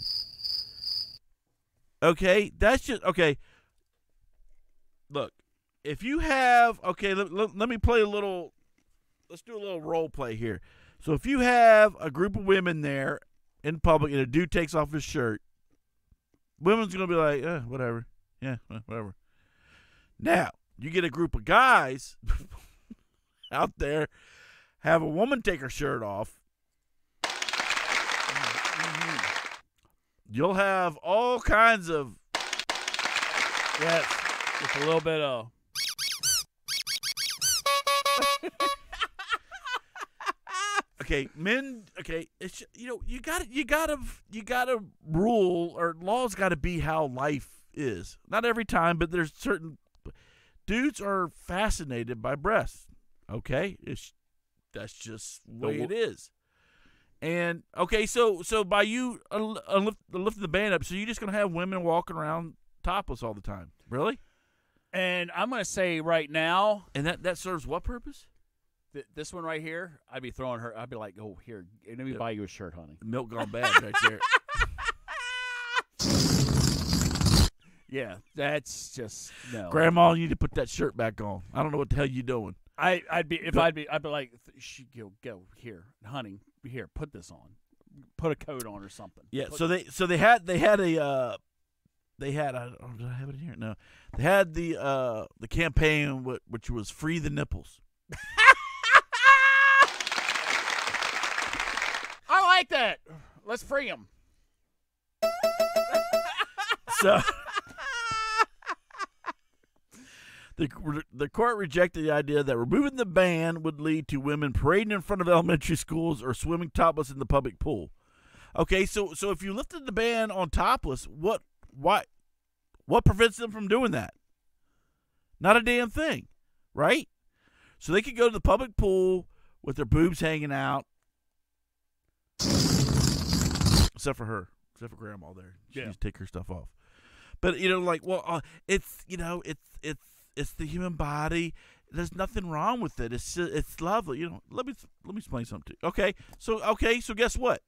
Okay? That's just okay. Look, if you have let me play a little. Let's do a little role play here. So if you have a group of women there in public and a dude takes off his shirt, women's gonna be like, whatever. Yeah, whatever. Now, you get a group of guys out there, have a woman take her shirt off. You'll have all kinds of. Yes. Just a little bit of. Okay, men. Okay, it's you gotta rule, or laws got to be how life is. Not every time, but there's certain dudes are fascinated by breasts. Okay, that's just the way it is. And okay, so by you lifting the ban up, so you're just gonna have women walking around topless all the time, really? And I'm gonna say right now, And that serves what purpose? this one right here, I'd be throwing her. I'd be like, "Oh, here, let me buy you a shirt, honey." Milk gone bad right there. Yeah, that's just no. Grandma, you need to put that shirt back on. I don't know what the hell you doing. I'd be like, go here, honey, here, put this on, put a coat on or something. Yeah. So they had did I have it here? No, they had the campaign which was free the nipples. I like that. Let's free them. So the court rejected the idea that removing the ban would lead to women parading in front of elementary schools or swimming topless in the public pool. Okay, so if you lifted the ban on topless, what prevents them from doing that? Not a damn thing, right? So they could go to the public pool with their boobs hanging out, except for Grandma there. She needs to take her stuff off. But it's the human body. There's nothing wrong with it. It's lovely. Let me explain something to you. Okay, so guess what?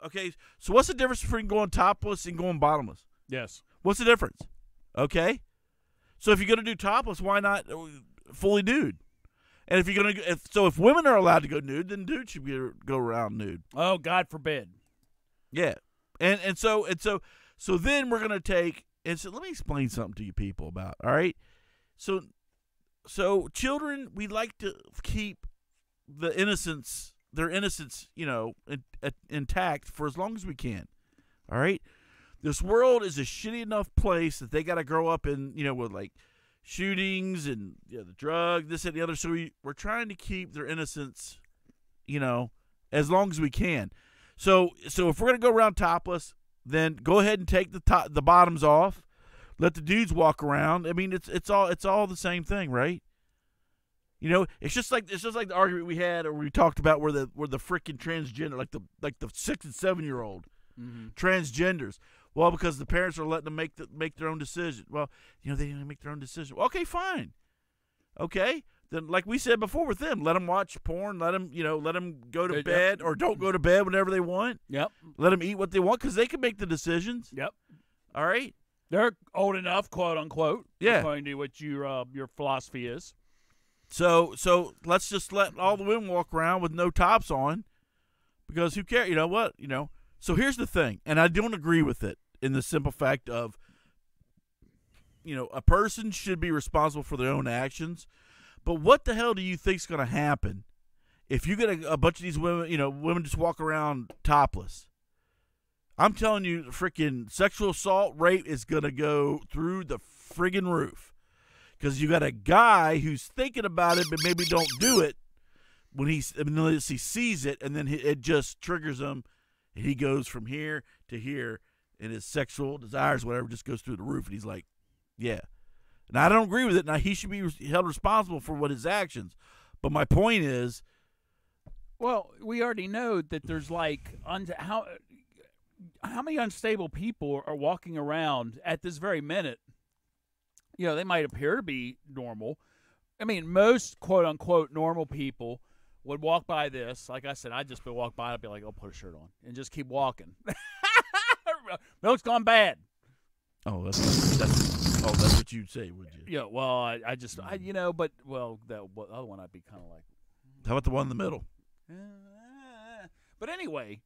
Okay, so what's the difference between going topless and going bottomless? Yes. What's the difference? Okay, so if you're gonna do topless, why not fully nude? And if women are allowed to go nude, then dudes should go around nude. Oh, God forbid. Yeah, and so then we're gonna take and so let me explain something to you people about. All right, so children, we like to keep their innocence, intact for as long as we can. All right? This world is a shitty enough place that they got to grow up in, with like shootings and the drug, this and the other. So we're trying to keep their innocence, as long as we can. So if we're going to go around topless, then go ahead and take the bottoms off. Let the dudes walk around. I mean, it's all the same thing, right? It's just like the argument we had, or we talked about where the freaking transgender, like the 6 and 7 year old transgenders. Well, because the parents are letting them make their own decision. Well, they didn't make their own decision. Well, okay, fine. Okay, then like we said before with them, let them watch porn. Let them go to bed or don't go to bed whenever they want. Yep. Let them eat what they want because they can make the decisions. Yep. All right. They're old enough, quote unquote. Yeah. According to what your philosophy is. So let's just let all the women walk around with no tops on, because who cares? You know what? So here's the thing, and I don't agree with it in the simple fact of, a person should be responsible for their own actions, but what the hell do you think's going to happen if you get a bunch of these women, women just walk around topless? I'm telling you, freaking sexual assault rate is going to go through the friggin' roof. Because you got a guy who's thinking about it but maybe don't do it unless he sees it, and then it just triggers him, and he goes from here to here, and his sexual desires, whatever, just goes through the roof, and he's like, yeah. Now, I don't agree with it. Now, he should be held responsible for his actions. But my point is... Well, we already know that there's how many unstable people are walking around at this very minute? They might appear to be normal. I mean, most quote-unquote normal people would walk by this. Like I said, I'd just walk by, I'd be like, oh, put a shirt on, and just keep walking. Milk's gone bad. Oh, that's what you'd say, would you? Yeah, well, the other one I'd be kind of like. How about the one in the middle? But anyway,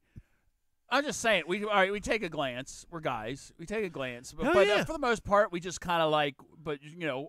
I'm just saying, we take a glance. We're guys. We take a glance, but for the most part, we just kind of like. But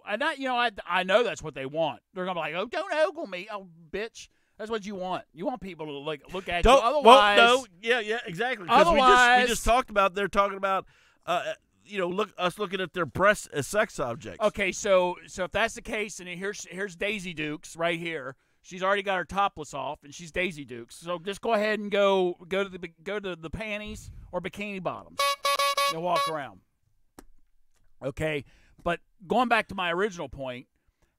I know that's what they want. They're gonna be like, oh, don't ogle me, oh, bitch. That's what you want. You want people to look at you. Otherwise, well, no, yeah, exactly. Because we just talked about they're talking about, looking at their breasts as sex objects. Okay, so if that's the case, and here's Daisy Dukes right here. She's already got her topless off, and she's Daisy Dukes. So just go ahead and go to the panties or bikini bottoms and walk around. Okay, but going back to my original point,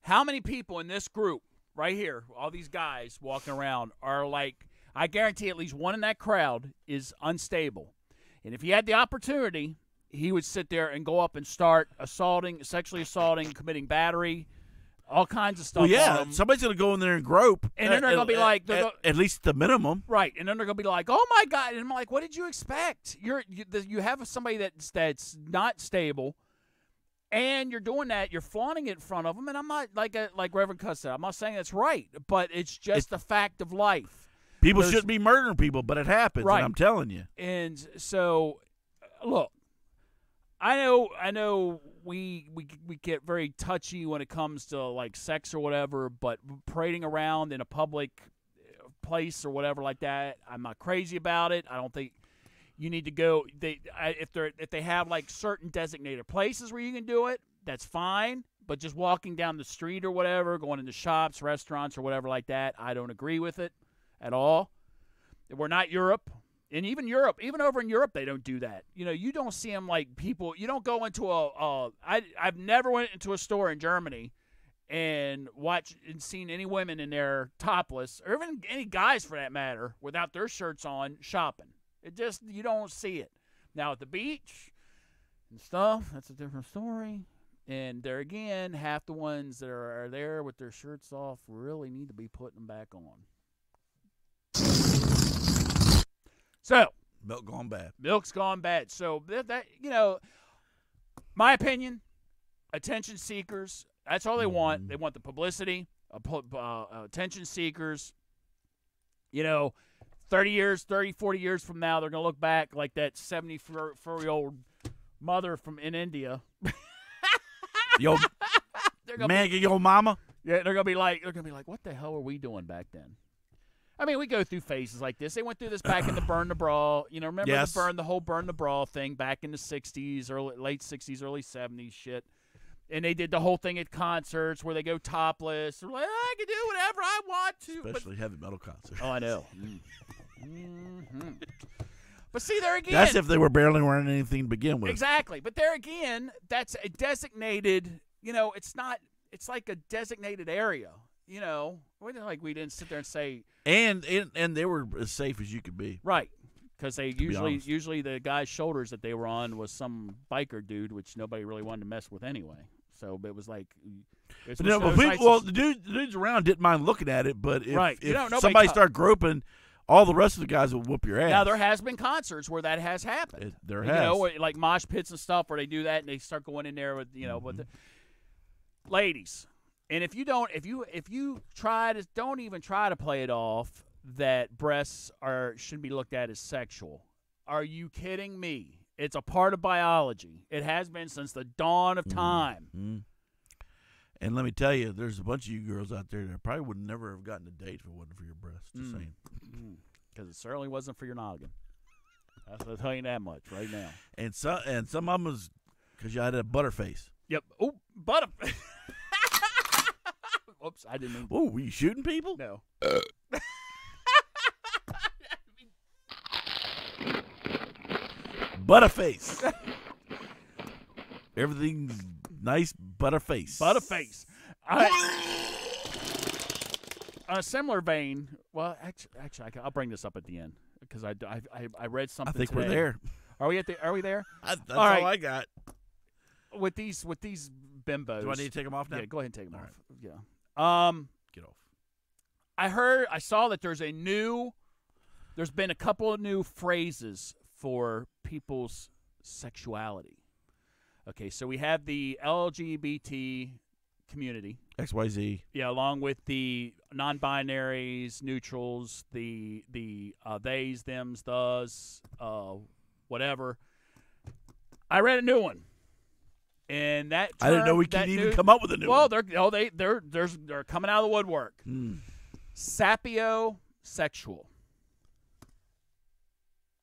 how many people in this group right here, all these guys walking around, are like, I guarantee at least one in that crowd is unstable. And if he had the opportunity, he would sit there and go up and start sexually assaulting, committing battery, all kinds of stuff. Well, yeah, somebody's going to go in there and grope. And then they're going to be like... At least the minimum. Right, and then they're going to be like, oh, my God. And I'm like, what did you expect? You have somebody that's not stable, and you're doing that. You're flaunting it in front of them, and I'm not, like Reverend Cuss said, I'm not saying that's right, but it's just the fact of life. People shouldn't be murdering people, but it happens, right. And I'm telling you. And so, look, I know we get very touchy when it comes to like sex or whatever, but parading around in a public place or whatever like that, I'm not crazy about it. I don't think you need to go. If they have like certain designated places where you can do it, that's fine. But just walking down the street or whatever, going into shops, restaurants, or whatever like that, I don't agree with it at all. We're not Europe. And even over in Europe, they don't do that. You don't see them like people. You don't go into I've never went into a store in Germany and seen any women in there topless, or even any guys for that matter, without their shirts on shopping. You don't see it. Now at the beach and stuff, that's a different story. And there again, half the ones that are there with their shirts off really need to be putting them back on. So milk's gone bad. So that my opinion, attention seekers. That's all they want. They want the publicity. Attention seekers. 30 years, 40 years from now, they're gonna look back like that 74-year-old mother in India. Your mama. Yeah, they're gonna be like, what the hell were we doing back then? I mean, we go through phases like this. They went through this back in the Burn the Bra. You know, remember Yes. the whole Burn the Bra thing back in the 60s, late 60s, early 70s shit. And they did the whole thing at concerts where they go topless. They're like, I can do whatever I want to. Especially heavy metal concerts. Oh, I know. But see, there again. That's if they were barely wearing anything to begin with. Exactly. But there again, that's a designated, it's not, it's like a designated area, Like we didn't sit there and say. And they were as safe as you could be. Right. Because they honest. usually the guy's shoulders that they were on was some biker dude, which nobody really wanted to mess with anyway. So it was like. The dudes around didn't mind looking at it, but if somebody started groping, all the rest of the guys will whoop your ass. Now there has been concerts where that has happened. There has, like mosh pits and stuff where they do that and they start going in there with with the ladies. And if you don't even try to play it off that breasts shouldn't be looked at as sexual. Are you kidding me? It's a part of biology. It has been since the dawn of time. Mm-hmm. And let me tell you, there's a bunch of you girls out there that probably would never have gotten a date if it wasn't for your breasts. Just saying. Because it certainly wasn't for your noggin. I'll tell you that much right now. And some of them was because you had a butterface. Yep. Oh, butter. Oops, I didn't mean. Oh, were you shooting people? No. Butterface. Everything's nice, butterface. Butterface. On a similar vein, well, actually, I'll bring this up at the end because I read something. I think today. we're there. Are we there? That's all right. all I got. With these bimbos. Do I need to take them off now? Yeah, go ahead and take them off. Right. Yeah. Get off. I saw that there's been a couple of new phrases for people's sexuality. Okay, so we have the LGBT community. XYZ. Yeah, along with the non-binaries, neutrals, the theys, thems, thus, whatever. I read a new one. And that term, I didn't know we could even come up with a new one. Well, they're coming out of the woodwork. Sapiosexual.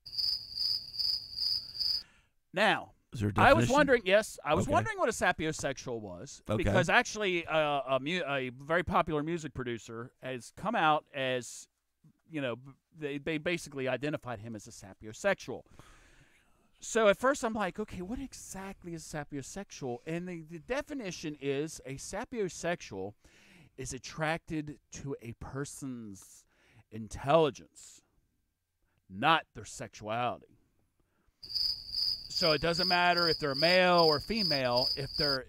Is Now, there a I was definition? wondering. Yes, I was Okay. wondering what a sapiosexual was Okay. because actually, a very popular music producer has come out as, they basically identified him as a sapiosexual. So at first I'm like, okay, what exactly is sapiosexual? And the definition is a sapiosexual is attracted to a person's intelligence, not their sexuality. So it doesn't matter if they're male or female. If their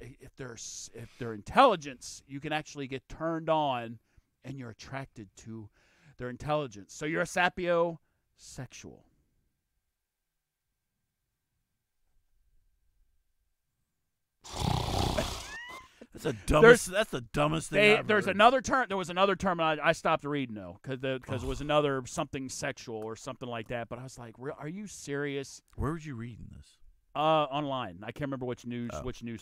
intelligence, you can actually get turned on, and you're attracted to their intelligence. So you're a sapiosexual. That's the dumbest thing. There was another term, and I stopped reading though because it was another something sexual or something like that. But I was like, "Are you serious?" Where were you reading this? Online. I can't remember which news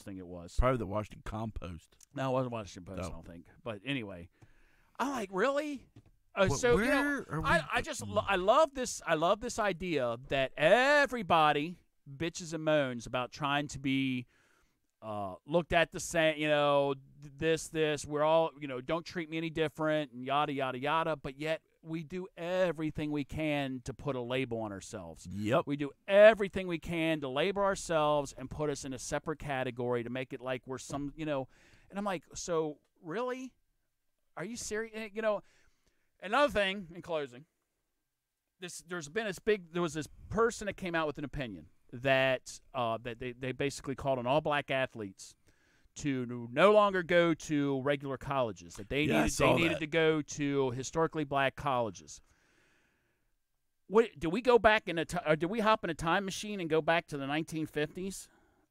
thing it was. Probably the Washington Compost. No, it wasn't Washington Post. No. I don't think. But anyway, I'm like, really? Where are we? I love this. I love this idea that everybody bitches and moans about trying to be looked at the same. This. We're all, don't treat me any different, and yada yada yada. But yet we do everything we can to put a label on ourselves. Yep. We do everything we can to label ourselves and put us in a separate category to make it like we're some. And I'm like, so really? Are you serious? Another thing in closing, there was this person that came out with an opinion that they basically called on all black athletes to no longer go to regular colleges, that they needed to go to historically black colleges. Do we go back or do we hop in a time machine and go back to the 1950s?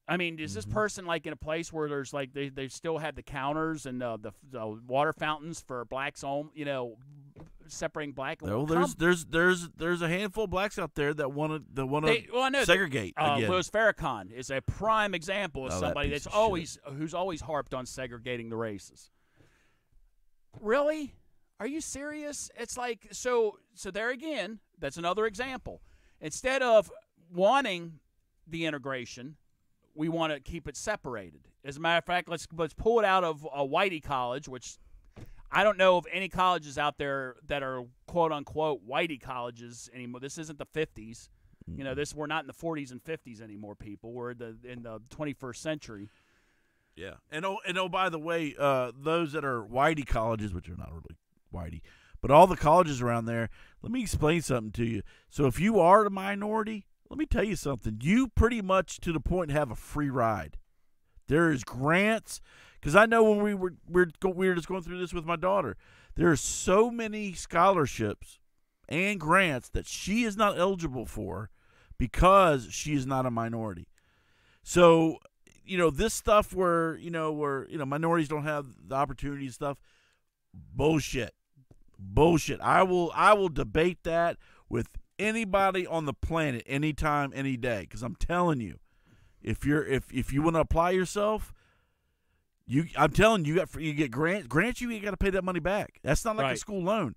I mean, is this person like in a place where there's like they still had the counters and the water fountains for blacks on, separating black? Well, there's a handful of blacks out there that want to segregate. Again. Louis Farrakhan is a prime example of somebody who's always harped on segregating the races. Really? Are you serious? It's like, so there again, that's another example. Instead of wanting the integration, we want to keep it separated. As a matter of fact, let's pull it out of a whitey college, which I don't know of any colleges out there that are quote-unquote whitey colleges anymore. This isn't the 50s. You know, we're not in the 40s and 50s anymore, people. We're in the 21st century. Yeah. And by the way, those that are whitey colleges, which are not really whitey, but all the colleges around there, let me explain something to you. So if you are a minority, let me tell you something. You pretty much to the point have a free ride. There is grants, because I know when we were just going through this with my daughter, there are so many scholarships and grants that she is not eligible for because she is not a minority. So, you know, this stuff where minorities don't have the opportunity and stuff, bullshit. I will debate that with anybody on the planet anytime, any day, because I'm telling you, if you want to apply yourself, I'm telling you, you get grants, you got to pay that money back. That's not like right. a school loan.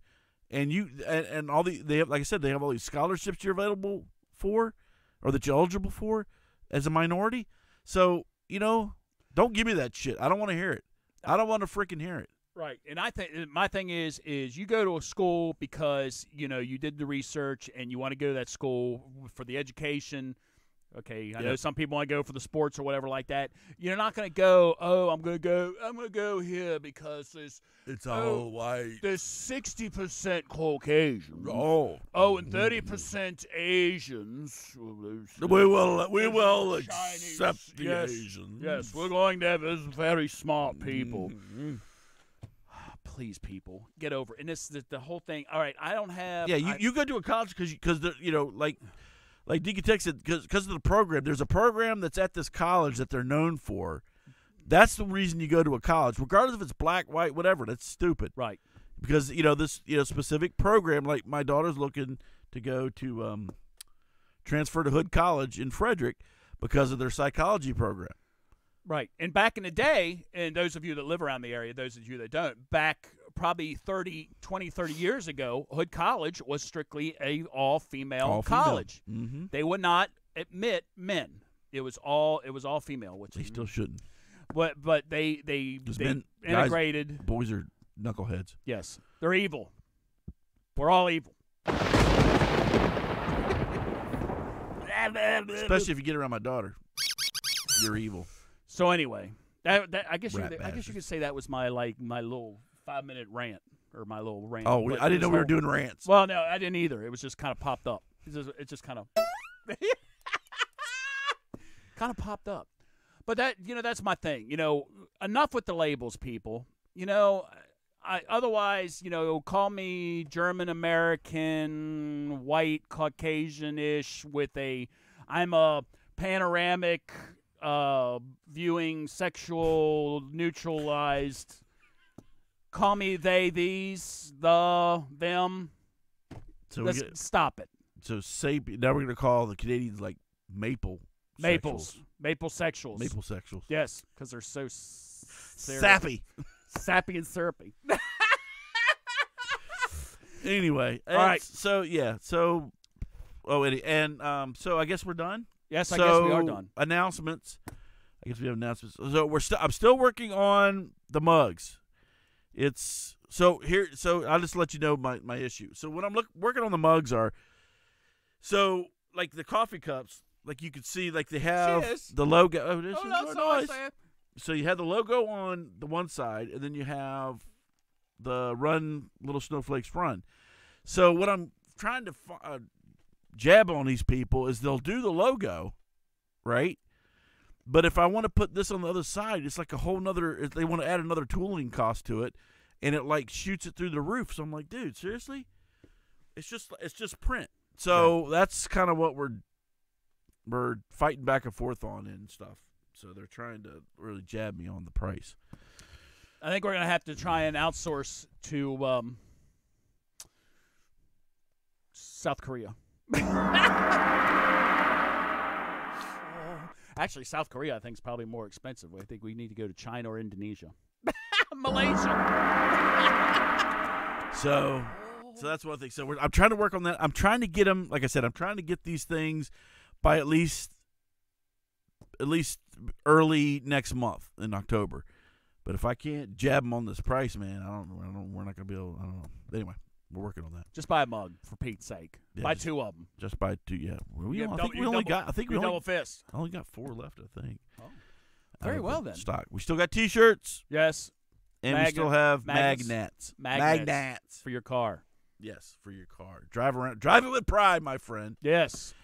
And all they have, like I said, they have all these scholarships you're available for, or that you're eligible for as a minority. So, you know, don't give me that shit. I don't want to hear it. I don't want to freaking hear it. Right. And I think my thing is you go to a school because, you know, you did the research and you want to go to that school for the education. Okay, I know some people want to go for the sports or whatever like that. You're not going to go, I'm going to go here because it's all white. There's 60% Caucasian. Oh, and 30% Asians. We will accept the Asians. Yes, we're going to have very smart people. Please, people, get over it. And this the whole thing. All right, I don't have. Yeah, you go to a college because you know, like Deacon Tech said, because of the program. There's a program that's at this college that they're known for. That's the reason you go to a college, regardless if it's black, white, whatever. That's stupid, right? Because this specific program, like my daughter's looking to go to transfer to Hood College in Frederick because of their psychology program. Right. And back in the day, and those of you that live around the area, those of you that don't, back probably 30 years ago, Hood College was strictly a all-female college. Mm-hmm. They would not admit men. It was all female, which they still shouldn't. But they integrated. Guys, boys are knuckleheads. Yes, they're evil. We're all evil. Especially if you get around my daughter, you're evil. So anyway, I guess you could say that was my little 5-minute rant or my little rant. Oh, I didn't know we were doing rants. Well, no, I didn't either. It was just kind of popped up. It just kind of popped up. But that's my thing. Enough with the labels, people. Otherwise, call me German American, white, Caucasian-ish I'm a panoramic viewing, sexual, neutralized. Call me they, these, the, them. So stop it. So now we're going to call the Canadians like Maple sexuals. Maple sexuals. Yes, because they're so sappy. Sappy and syrupy. Anyway. All right. So, yeah. So, so I guess we're done? Yes, I guess we are done. Announcements. I guess we have announcements. So I'm still working on the mugs. So I'll just let you know my issue. So what I'm working on the mugs are, so like the coffee cups, like you could see, like they have the logo. Oh, this is nice. So you have the logo on the one side, and then you have the Run Little Snowflakes Run. So what I'm trying to jab on these people is they'll do the logo, right? But if I want to put this on the other side, it's like a whole nother. They want to add another tooling cost to it, and it like shoots it through the roof. So I'm like, dude, seriously? It's just print. So that's kind of what we're fighting back and forth on and stuff. So they're trying to really jab me on the price. I think we're gonna have to try and outsource to South Korea. Actually, South Korea, I think, is probably more expensive. I think we need to go to China or Indonesia. Malaysia. So that's one thing. So I'm trying to work on that. I'm trying to get them. Like I said, I'm trying to get these things by at least early next month in October. But if I can't jab them on this price, man, I don't. We're not gonna be able. I don't know. Anyway, we're working on that. Just buy a mug for Pete's sake. Yeah, buy 2 of them. Just buy 2. Yeah. I think we double only got 4 left. I think. Oh. Very well then. Stock. We still got T-shirts. Yes. And we still have magnets for your car. Yes, for your car. Drive it with pride, my friend. Yes.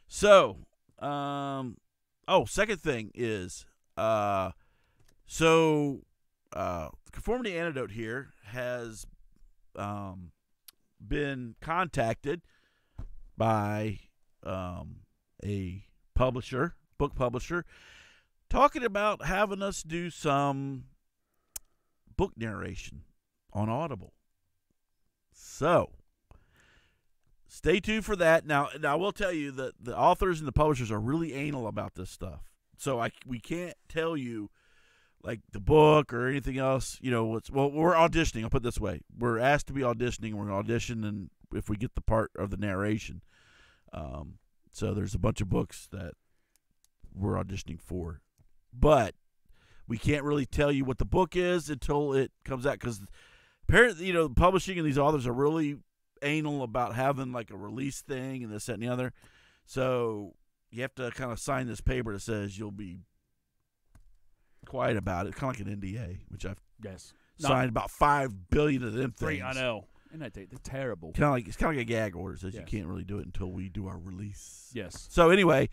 So, second thing is, Conformity Antidote here has been contacted by a book publisher, talking about having us do some book narration on Audible. So, stay tuned for that. Now I will tell you that the authors and the publishers are really anal about this stuff. So we can't tell you like the book or anything else. You know, we're auditioning. I'll put it this way: we're asked to be auditioning. We're going to audition, and if we get the part of the narration, so there's a bunch of books that we're auditioning for, but we can't really tell you what the book is until it comes out, because apparently, publishing and these authors are really anal about having like a release thing and this, that, and the other. So you have to kind of sign this paper that says you'll be quiet about it, kind of like an NDA, which I've signed about 5 billion of them things. I know. And they're terrible. It's kind of like a gag order. Says you can't really do it until we do our release. Yes. So anyway,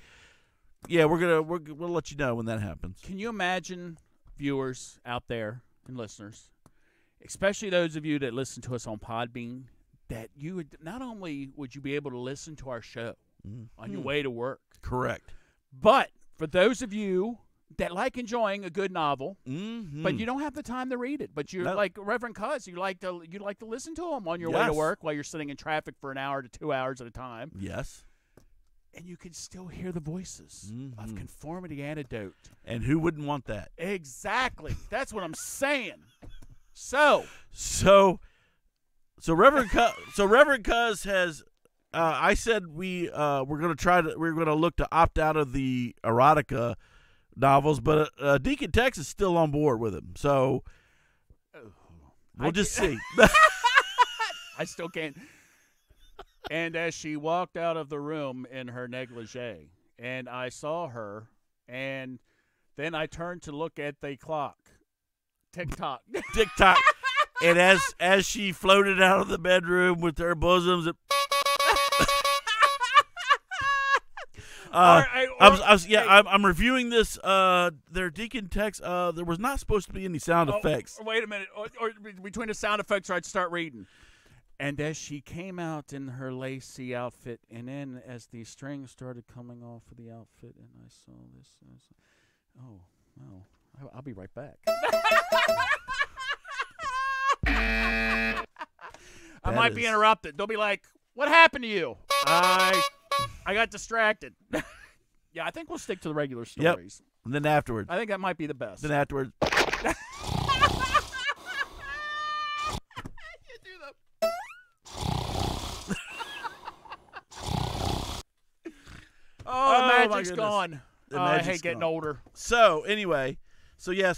yeah, we'll let you know when that happens. Can you imagine, viewers out there and listeners, especially those of you that listen to us on Podbean, that you would not only would you be able to listen to our show on your way to work, correct, but for those of you that like enjoying a good novel, but you don't have the time to read it, but you're like Reverend Cuz, you like to listen to them on your way to work while you're sitting in traffic for an hour to 2 hours at a time. Yes. And you can still hear the voices of Conformity Antidote. And who wouldn't want that? Exactly. That's what I'm saying. So Reverend Cuz has. I said we're going to look to opt out of the erotica novels, but Deacon Tex is still on board with him. So we'll just see. I still can't. And as she walked out of the room in her negligee, and I saw her, and then I turned to look at the clock. Tick-tock. Tick-tock. And as she floated out of the bedroom with her bosoms, I'm reviewing this. Their Deacon Tex. There was not supposed to be any sound effects. Wait a minute. Or between the sound effects, I'd start reading. And as she came out in her lacy outfit, and then as the strings started coming off of the outfit, and I saw this. I'll be right back. I might be interrupted. They'll be like, "What happened to you?" I got distracted. Yeah, I think we'll stick to the regular stories. Yep. And then afterwards. I think that might be the best. Then afterwards. Oh, magic's gone. I hate getting older. So, anyway. Be on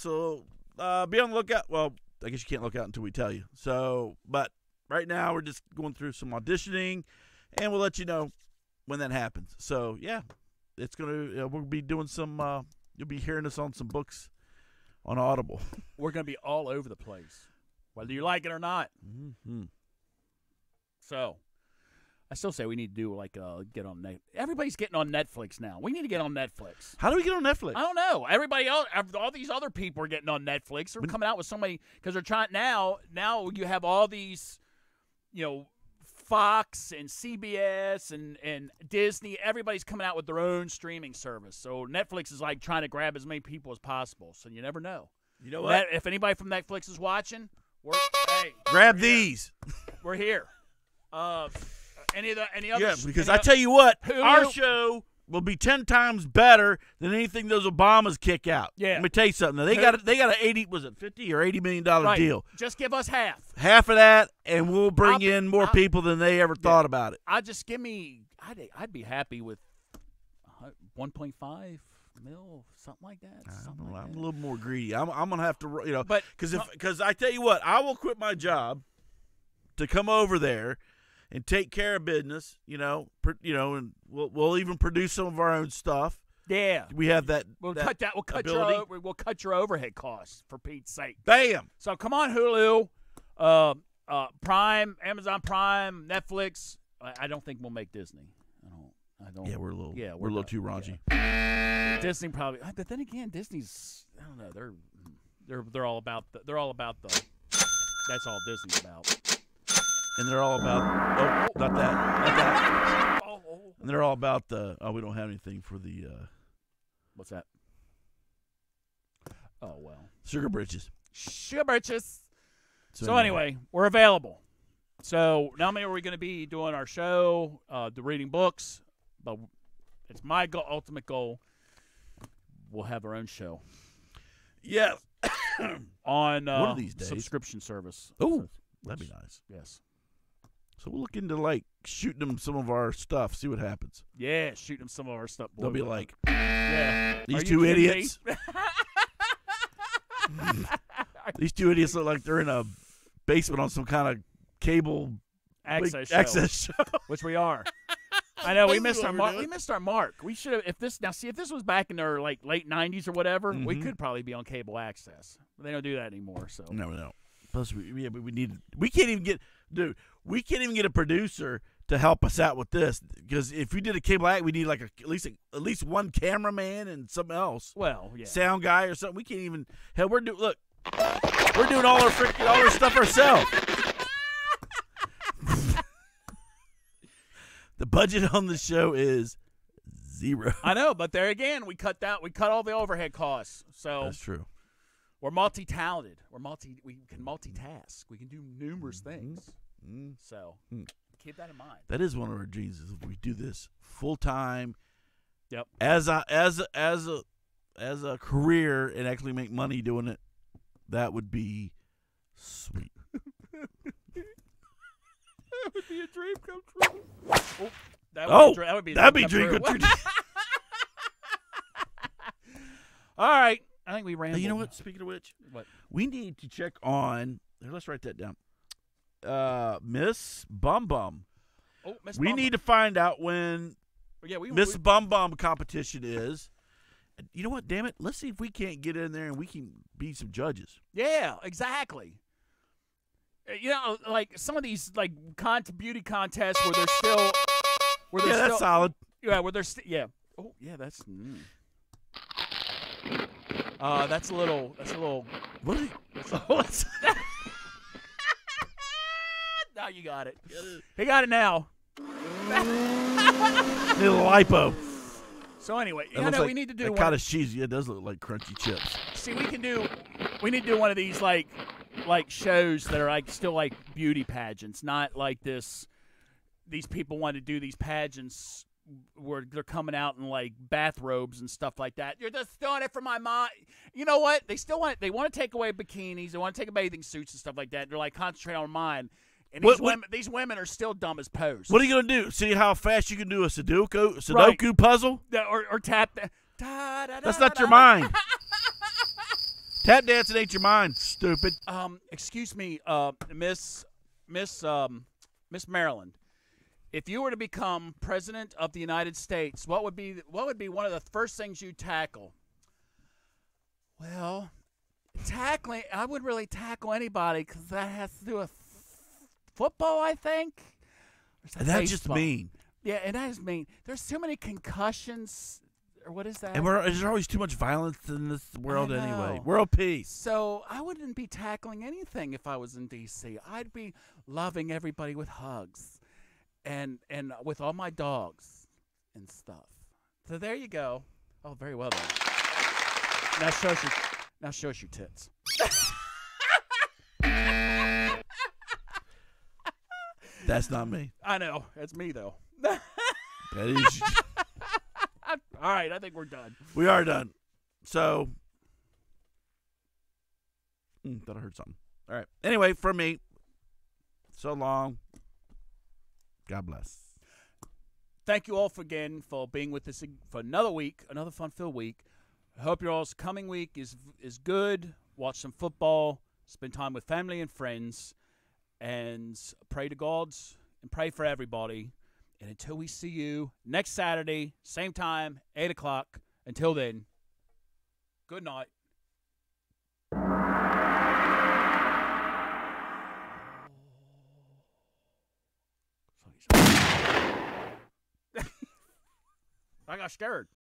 the lookout. Well, I guess you can't look out until we tell you. So, but right now we're just going through some auditioning, and we'll let you know when that happens. So, yeah. It's we'll be doing some, you'll be hearing us on some books on Audible. We're going to be all over the place, whether you like it or not. Mm-hmm. So, I still say we need to do get on Netflix. Everybody's getting on Netflix now. We need to get on Netflix. How do we get on Netflix? I don't know. Everybody else, all these other people are getting on Netflix. They're coming out with so many, because they're trying now you have all these, Fox and CBS and Disney. Everybody's coming out with their own streaming service. So Netflix is like trying to grab as many people as possible. So you never know. You know what? If anybody from Netflix is watching, grab these. We're here. Any other? Yeah, because I tell you what, our show will be 10 times better than anything those Obamas kick out. Yeah. Let me tell you something. Now, they got an 80, was it 50 or $80 million deal? Just give us half. Half of that, and we'll bring in more people than they ever thought about it. I'd be happy with 1.5 mil, something like that. I'm a little more greedy. I'm gonna have to, But because I tell you what, I will quit my job to come over there and take care of business. And we'll even produce some of our own stuff. Yeah, we have that. We'll cut your overhead costs, for Pete's sake. Bam. So come on, Hulu, Prime, Amazon Prime, Netflix. I don't think we'll make Disney. I don't. Yeah, we're a little too raunchy. Yeah. Disney probably, but then again, Disney's, I don't know. They're all about the. That's all Disney's about. And they're all about. Not that. And they're all about the. Oh, we don't have anything for the. What's that? Oh well. Sugar britches. So anyway, we're available. So not only are we going to be doing our show, the reading books, but it's my ultimate goal. We'll have our own show. Yes. On one of these days. Subscription service. Oh, that'd be nice. Yes. So we'll look into shooting them some of our stuff, see what happens. Yeah, shooting them some of our stuff. They'll be like, yeah, these two idiots. These two idiots look like they're in a basement on some kind of cable access show, which we are. I know we missed our mark. We missed our mark. We should have. If this was back in their late '90s or whatever, we could probably be on cable access. But they don't do that anymore. So no. Plus, we can't even get a producer to help us out with this, because if we did a cable act, we need at least one cameraman and something else. Well, yeah, sound guy or something. We can't even. Hell, we're doing all our stuff ourselves. The budget on the show is zero. I know, but there again, we cut all the overhead costs. So that's true. We're multi-talented. We can multitask. We can do numerous things. So keep that in mind. That is one of our dreams. Is if we do this full time. Yep. As a career and actually make money doing it, that would be sweet. That would be a dream come true. That would be a dream come true. All right. I think we ran. Hey, you know what? Speaking of which, what? We need to check on. Let's write that down. Miss Bum Bum. Oh, Miss We Bum need Bum. to find out when Miss Bum Bum competition is. You know what? Damn it! Let's see if we can't get in there and we can be some judges. Yeah, exactly. Like some of these beauty contests where they're still. That's solid. Yeah, where they're Oh, yeah, that's. That's a little. What is it? Now you got it. He got it now. Little lipo. So anyway, we need to do that one. kind of cheesy. It does look like crunchy chips. See, we need to do one of these like shows that are still beauty pageants, not like this. These people want to do these pageants where they're coming out in bathrobes and stuff like that. You're just doing it for my mom. You know what? They want to take away bikinis. They want to take away bathing suits and stuff like that. They're concentrate on mine. And these women are still dumb as posts. What are you gonna do? See how fast you can do a Sudoku puzzle? Or tap. That's not your mind. Tap dancing ain't your mind, stupid. Excuse me, Miss Maryland. If you were to become president of the United States, what would be one of the first things you tackle? Well, I wouldn't really tackle anybody because that has to do with football, I think. That's just mean. Yeah, and that is mean. There's too many concussions. Or what is that? And there's always too much violence in this world anyway. World peace. So I wouldn't be tackling anything if I was in D.C. I'd be loving everybody with hugs and with all my dogs and stuff. So there you go. Oh, very well done. Now show us your tits. That's not me. I know. That's me, though. That is. All right, I think we're done. We are done. So, thought I heard something. All right. Anyway, from me, so long. God bless. Thank you all again for being with us for another week, another fun-filled week. I hope your all's coming week is good. Watch some football, spend time with family and friends, and pray to gods and pray for everybody. And until we see you next Saturday, same time, 8 o'clock, until then, good night. I got scared.